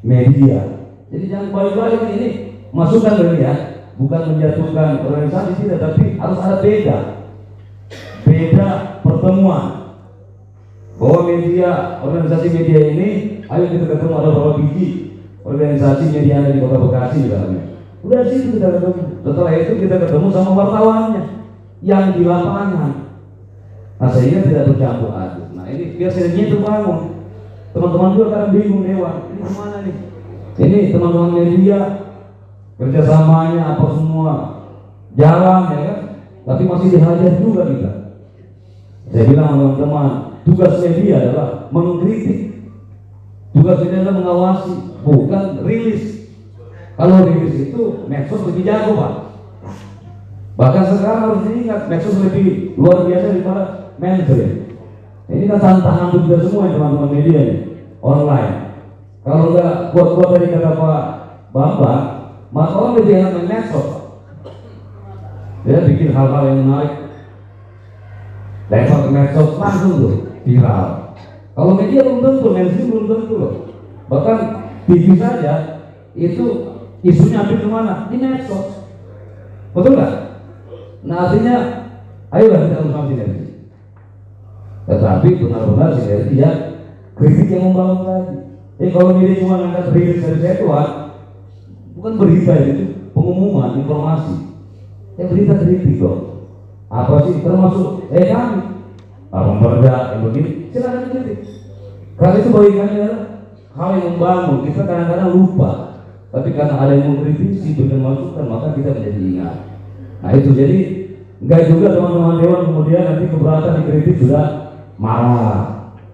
media. Jadi jangan balik-balik ini masukan dari ya, bukan menjatuhkan organisasi tidak, tapi harus ada beda pertemuan. Bahwa media, organisasi media ini, ayo kita ketemu, ada berapa biji organisasi media ada di Kota Bekasi misalnya. Udah sih kita ketemu. Setelah itu kita ketemu sama wartawannya yang di lapangan. Nah sehingga tidak bercampur aduk. Nah ini biar sinerginya terbangun. Teman-teman juga kadang bingung Dewan, ini kemana nih? Ini teman-teman media kerjasamanya apa semua jalan ya kan? Tapi masih dihajar juga kita. Saya bilang teman-teman, tugas media adalah mengkritik. Tugas media adalah mengawasi, bukan rilis. Kalau rilis itu medsos lebih jago Pak. Bahkan sekarang harus diingat, medsos lebih luar biasa daripada mainstream. Ini kan tantangan kita semua teman-teman media ini, online. Kalau enggak kuat-kuat dari kata Pak Bambang, maka orang lebih enak main medsos. Dia bikin hal-hal yang menarik, lempar ke medsos langsung tuh viral. Kalau media belum tentu, mainstream belum tentu loh. Bahkan TV saja itu isunya ambil kemana? Di medsos. Betul nggak? Nah artinya, ayolah kita bersama sinergi. Tetapi benar-benar sinergi ya, kritik yang membangun tadi. Kalau media cuma angkat rilis dari Setuan, bukan berita itu, pengumuman, informasi. Berita kritik dong. Apa sih termasuk kami? Pemberda yang begini, silakan kritik. Karena itu bagi kami adalah hal yang membangun. Kita kadang-kadang lupa, tapi karena ada yang mengkritisi, berikan masukan, maka kita menjadi ingat. Nah itu jadi enggak juga teman-teman Dewan kemudian nanti keberatan dikritik sudah marah,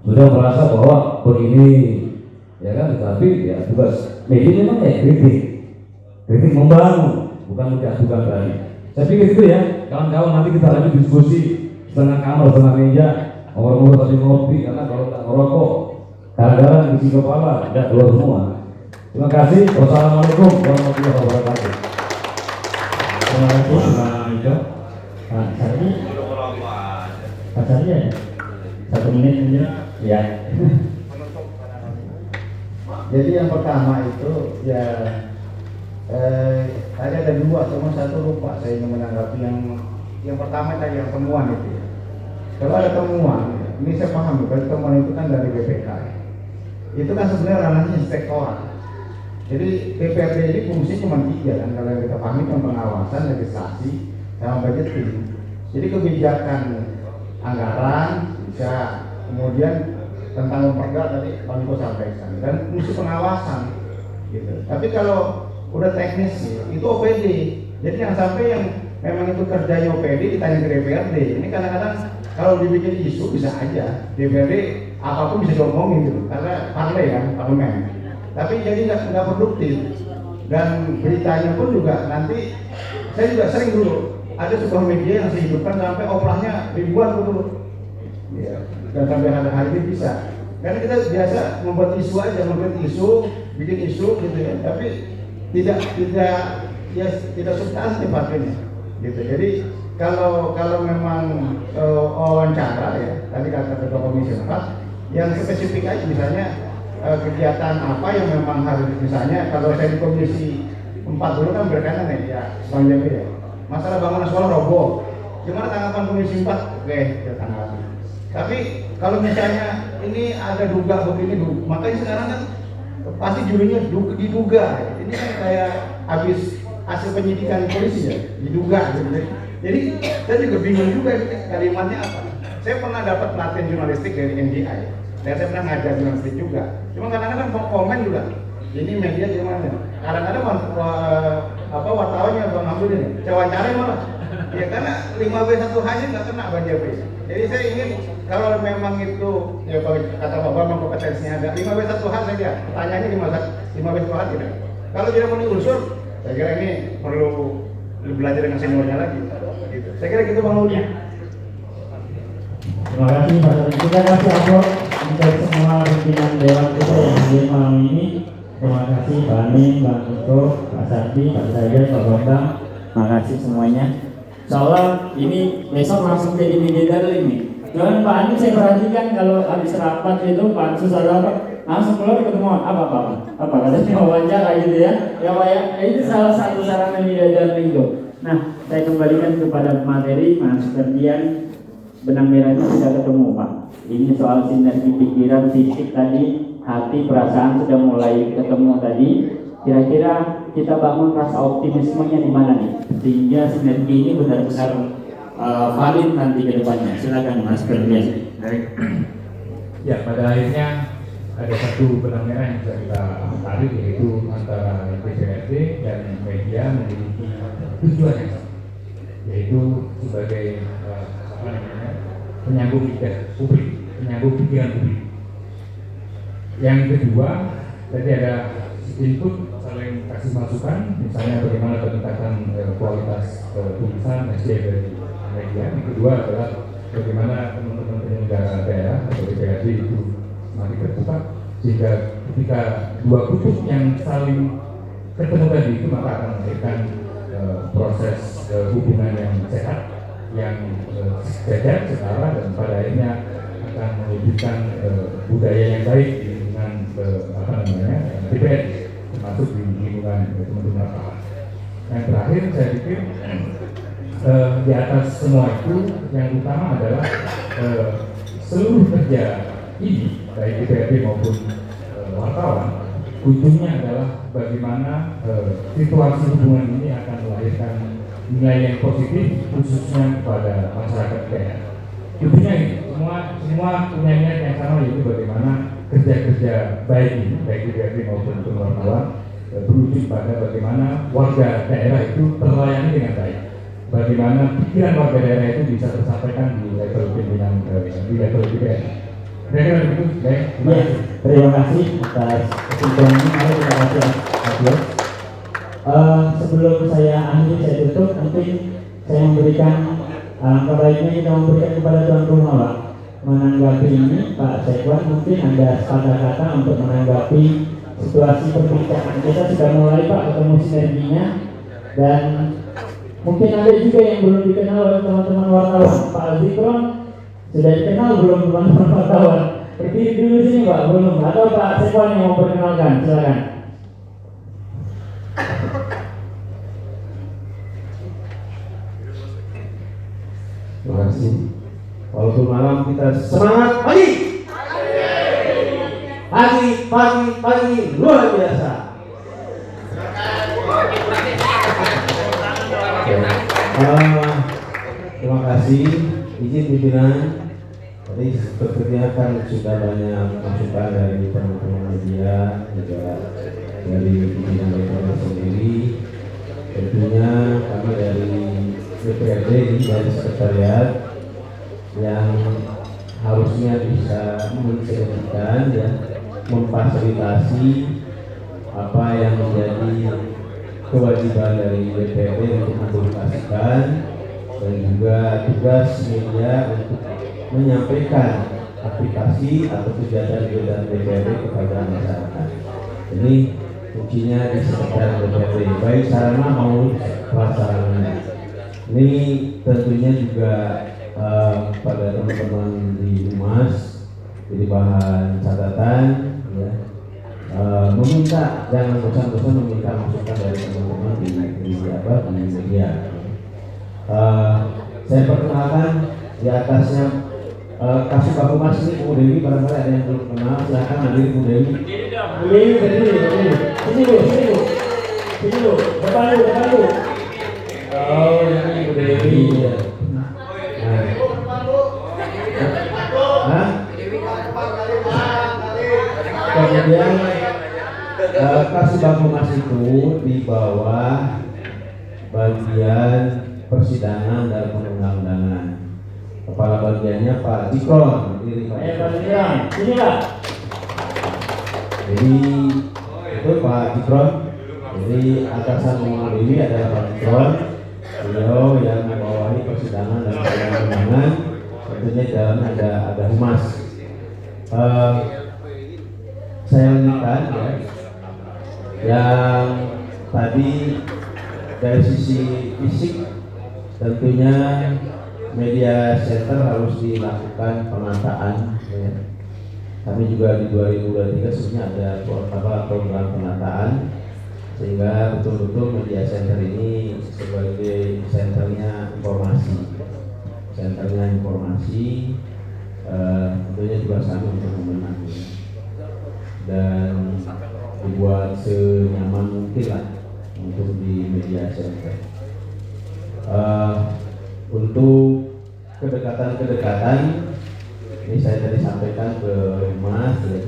sudah merasa bahwa begini, ya kan? Tetapi ya tugas media memang ya kritik membangun, bukan menjatuhkan tadi. Saya pikir itu ya, kawan-kawan nanti kita lanjut diskusi setengah kamar, setengah meja, ngomong-ngomong tadi ngopi, karena kalau tak ngerokok, kadang-kadang isi kepala, tidak keluar semua. Terima kasih. Wassalamualaikum warahmatullahi wabarakatuh. Terima kasih Pak Ijo. Pak Sardi. Pak Sardi ya? 1 menit saja. Ya. Jadi yang pertama itu ya tadi ada 2, cuma 1 lupa saya ingin menanggapi yang pertama tadi yang temuan itu ya. Kalau ada temuan, ini saya paham bukan temuan itu kan dari BPK. Itu kan sebenarnya ranahnya inspektorat. Jadi DPRD ini fungsi cuma 3 kan, kalau yang kita pahami kan pengawasan, legislasi, sama budgeting. Jadi kebijakan anggaran bisa, kemudian tentang memperda tadi Pak Niko sampaikan, dan fungsi pengawasan gitu. Tapi kalau udah teknis itu OPD. Jadi yang sampai yang memang itu kerjanya OPD ditanya ke DPRD. Ini kadang-kadang kalau dibikin isu bisa aja DPRD apapun bisa diomongin gitu, karena parlemen. Tapi jadi nggak produktif, dan beritanya pun juga nanti saya juga sering dulu ada sebuah media yang saya hidupkan sampai operasinya ribuan dulu. Ya, dan sampai hari ini bisa. Karena kita biasa membuat isu aja, bikin isu gitu ya. Tapi tidak substansi pastinya gitu. Jadi kalau memang wawancara ya, tadi kata Ketua Komisi 4 yang spesifik aja, misalnya kegiatan apa yang memang harus, misalnya kalau saya di Komisi 4 dulu kan berkaitan ya Bang Jamil ya, masalah bangunan sekolah roboh, gimana tanggapan Komisi 4? Oke, ya tanggapi. Tapi kalau misalnya ini ada duga begini, makanya sekarang kan pasti jurinya diduga. Ini kan kayak habis hasil penyidikan polisi ya, diduga gitu. Jadi saya juga bingung juga kalimatnya apa. Saya pernah dapat pelatihan jurnalistik dari NDI, dan saya pernah ngajar jurnalistik juga. Cuma kadang-kadang komen juga, ini media gimana? Kadang-kadang wartawannya Bang Abdul ini, saya wawancara malah. Ya karena 5W1H nya nggak kena Bang Jafri. Jadi saya ingin kalau memang itu ya kata Bapak memang kompetensinya ada 5W1H saja. Pertanyaannya 5W1H tidak. Kalau tidak mau diunsur, saya kira ini perlu belajar dengan seniornya lagi. Gitu. Saya kira gitu Bang Uli. Terima kasih Pak Tony. Kita kasih aplaus untuk semua pimpinan Dewan kita yang hadir malam ini. Terima kasih Pak Amin, Bang Iko, Pak Sardi, Pak Sajar, Pak Bambang. Terima kasih semuanya. Soalnya ini besok langsung jadi bidadari ini. Jangan Pak Amin, saya perhatikan kalau habis rapat itu Pak Ansus apa langsung keluar ketemu apa katanya wawancara gitu ya. Ya Pak ya, itu salah satu sarana bidadari itu. Nah, saya kembalikan kepada materi Mas Ferdian. Benang merahnya sudah ketemu Pak. Ini soal sinergi pikiran, fisik tadi, hati, perasaan sudah mulai ketemu tadi. Kira-kira kita bangun rasa optimismenya di mana nih? Sehingga sinergi ini benar-benar valid nanti ke depannya. Silakan Mas Ferdian. Baik. Ya, pada akhirnya ada satu benang merah yang bisa kita tarik, yaitu antara DPRD dan media memiliki tujuan yang sama, yaitu sebagai penyambung pikiran publik. Yang kedua, tadi ada input saling kasih masukan, misalnya bagaimana peningkatan kualitas tulisan SDM dari media. Yang kedua adalah bagaimana teman-teman penyelenggara daerah atau DPRD itu semakin terbuka, sehingga ketika dua kutub yang saling ketemu tadi itu maka akan memberikan proses hubungan yang sehat, yang sejajar, setara, dan pada akhirnya akan mewujudkan budaya yang baik di lingkungan DPRD, termasuk di lingkungan teman-teman wartawan. Yang terakhir saya pikir di atas semua itu yang utama adalah seluruh kerja ini baik DPRD maupun wartawan, ujungnya adalah bagaimana situasi hubungan ini akan melahirkan nilai yang positif khususnya kepada masyarakat daerah. Intinya semua punya niat yang sama, yaitu bagaimana kerja-kerja baik ini baik DPRD maupun wartawan berujung pada bagaimana warga daerah itu terlayani dengan baik, bagaimana pikiran warga daerah itu bisa tersampaikan di level pimpinan di level DPRD. Kira-kira begitu. Baik, terima kasih atas kesimpulannya. Mari kita kasih aplaus. Sebelum saya akhiri, saya tutup, mungkin saya memberikan alangkah baiknya kita memberikan kepada tuan rumah Pak menanggapi ini. Pak Sekwan, mungkin ada kata-kata untuk menanggapi situasi perbincangan kita. Sudah mulai Pak ketemu sinerginya, dan mungkin ada juga yang belum dikenal oleh teman-teman wartawan. Pak Zikron sudah dikenal belum teman-teman wartawan? Berdiri dulu sini Pak, belum? Atau Pak Sekwan yang mau perkenalkan? Silakan. Terima kasih. Walaupun malam kita semangat pagi. Pagi luar biasa. Terima kasih. Izin pimpinan. Tadi sepertinya kan sudah banyak masukan dari teman-teman media, juga dari pimpinan DPR sendiri. Tentunya kami dari DPRD ini dari sekretariat yang harusnya bisa mensinergikan ya, memfasilitasi apa yang menjadi kewajiban dari DPRD untuk mempublikasikan, dan juga tugas media untuk menyampaikan aplikasi atau kegiatan DPRD kepada masyarakat. Ini kuncinya di sekitar DPRD, baik sarana maupun prasarana. Ini tentunya juga pada teman-teman di Humas jadi bahan catatan ya. Meminta jangan bosan-bosan meminta masukan dari teman-teman di media. Saya perkenalkan di atasnya kasih Bapak Mas ini Bu Dewi, barangkali ada yang belum kenal, silakan hadir Bu Dewi. Bu Dewi berdiri. Sini Bu, depan Bu. Oh ini Bu Dewi ya. Nah. Kemudian kasih Bapak Mas itu di bawah bagian persidangan dan perundang-undangan. Kepala bagiannya Pak Dikron. Pak Dikron, sini Pak. Jadi itu Pak Dikron. Jadi atasan Mama Dewi adalah Pak Dikron. Beliau yang membawahi persidangan dan perundang-undangan. Tentunya di dalamnya ada Humas. Saya lanjutkan ya. Yang tadi dari sisi fisik tentunya media center harus dilakukan penataan ya. Kami juga di 2023 sebenarnya ada program penataan sehingga betul-betul media center ini sebagai senternya informasi tentunya juga sama untuk memenangi dan dibuat senyaman mungkin lah untuk di media center. Untuk kedekatan ini saya tadi sampaikan ke Mas, dia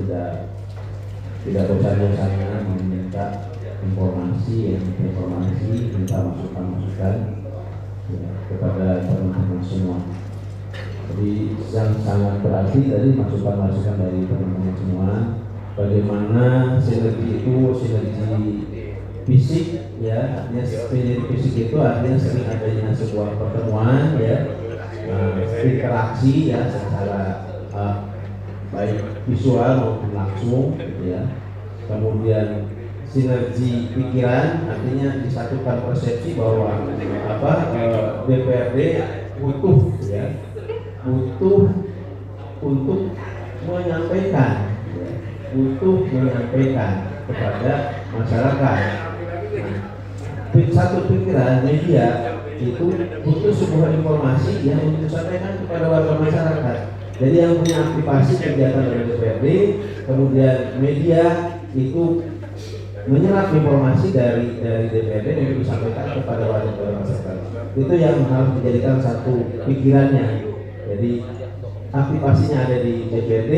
tidak bosan-bosannya meminta informasi, minta masukan ya, kepada teman-teman semua. Jadi yang sangat berarti tadi masukan dari teman-teman semua, bagaimana sinergi fisik ya, artinya sinergi fisik itu artinya sering adanya sebuah pertemuan ya, interaksi ya secara baik visual maupun langsung gitu ya. Kemudian sinergi pikiran artinya disatukan persepsi bahwa DPRD butuh untuk menyampaikan kepada masyarakat. Satu pikiran media itu butuh sebuah informasi yang untuk disampaikan kepada warga masyarakat. Jadi yang punya aktivasi kegiatan dari DPRD, kemudian media itu menyerap informasi dari DPRD yang disampaikan kepada warga masyarakat. Itu yang harus dijadikan satu pikirannya. Jadi aktivasinya ada di DPRD,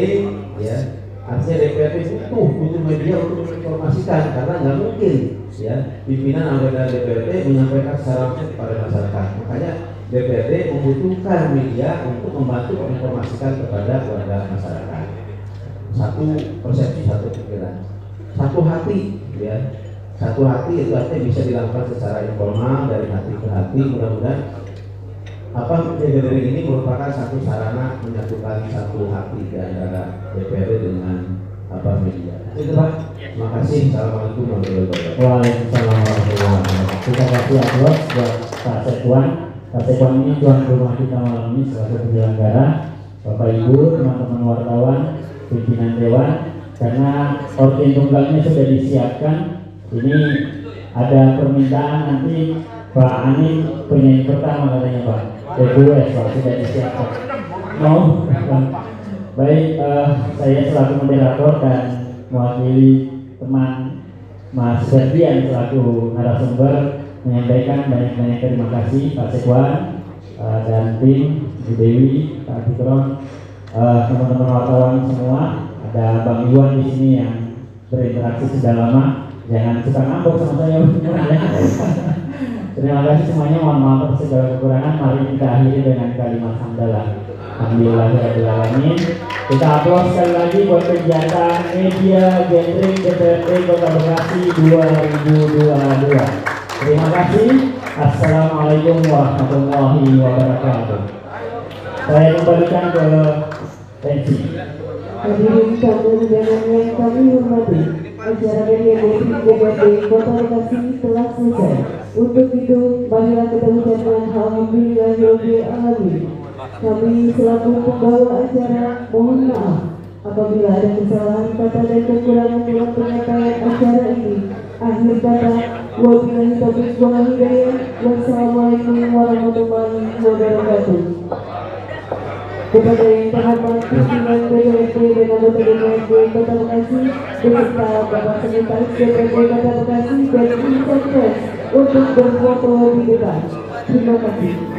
ya. Artinya DPRD butuh media untuk menginformasikan karena nggak mungkin ya pimpinan anggota DPRD menyampaikan secara langsung kepada masyarakat. Makanya DPRD membutuhkan media untuk membantu menginformasikan kepada warga masyarakat. Satu persepsi, satu pikiran, satu hati ya. Satu hati itu artinya bisa dilakukan secara informal dari hati ke hati. Mudah-mudahan DPRD ini merupakan satu sarana menyatukan satu hati di antara DPRD dengan media. Itu Pak. Terima kasih. Assalamualaikum warahmatullahi wabarakatuh. Waalaikumsalam warahmatullahi wabarakatuh. Kita kasih aplaus buat Pak Sekwan. Pak Sekwan ini tuan rumah kita malam ini selaku penyelenggara, Bapak Ibu, teman-teman wartawan, pimpinan dewan, karena organ tunggalnya sudah disiapkan. Ini ada permintaan nanti Pak Anin penyanyi pertama katanya Pak. Request Pak sudah disiapkan. Baik, saya selaku moderator dan mewakili teman Mas Ferdian selaku narasumber menyampaikan banyak-banyak terima kasih Pak Sekwan dan tim Bu Dewi, Pak Dikron, teman-teman wartawan semua. Ada Bang Iwan di sini yang berinteraksi sudah lama. Jangan suka ngambek sama saya. Terima kasih semuanya. Mohon maaf atas segala kekurangan. Mari kita akhiri dengan kalimat hamdalah. Alhamdulillahirabbil alamin. Kita aplaus sekali lagi buat kegiatan media gathering DPRD Kota Bekasi 2022. Terima kasih. Assalamualaikum warahmatullahi wabarakatuh. Saya kembalikan ke pensi. Hadirin tamu undangan yang kami hormati, acara media gathering DPRD Kota Bekasi telah selesai. Untuk itu, marilah kita ucapkan alhamdulillahirabbil alamin. Kami selaku pembawa acara mohon maaf apabila ada kesalahan kata dan kekurangan dalam penyampaian acara ini. Akhir kata, wabillahi taufiq wal hidayah. Wassalamualaikum warahmatullahi wabarakatuh. Kepada yang terhormat pimpinan DPRD dan anggota DPRD Kota Bekasi beserta Bapak Sekretaris DPRD Kota Bekasi dan insan pers untuk berfoto di depan. Terima kasih.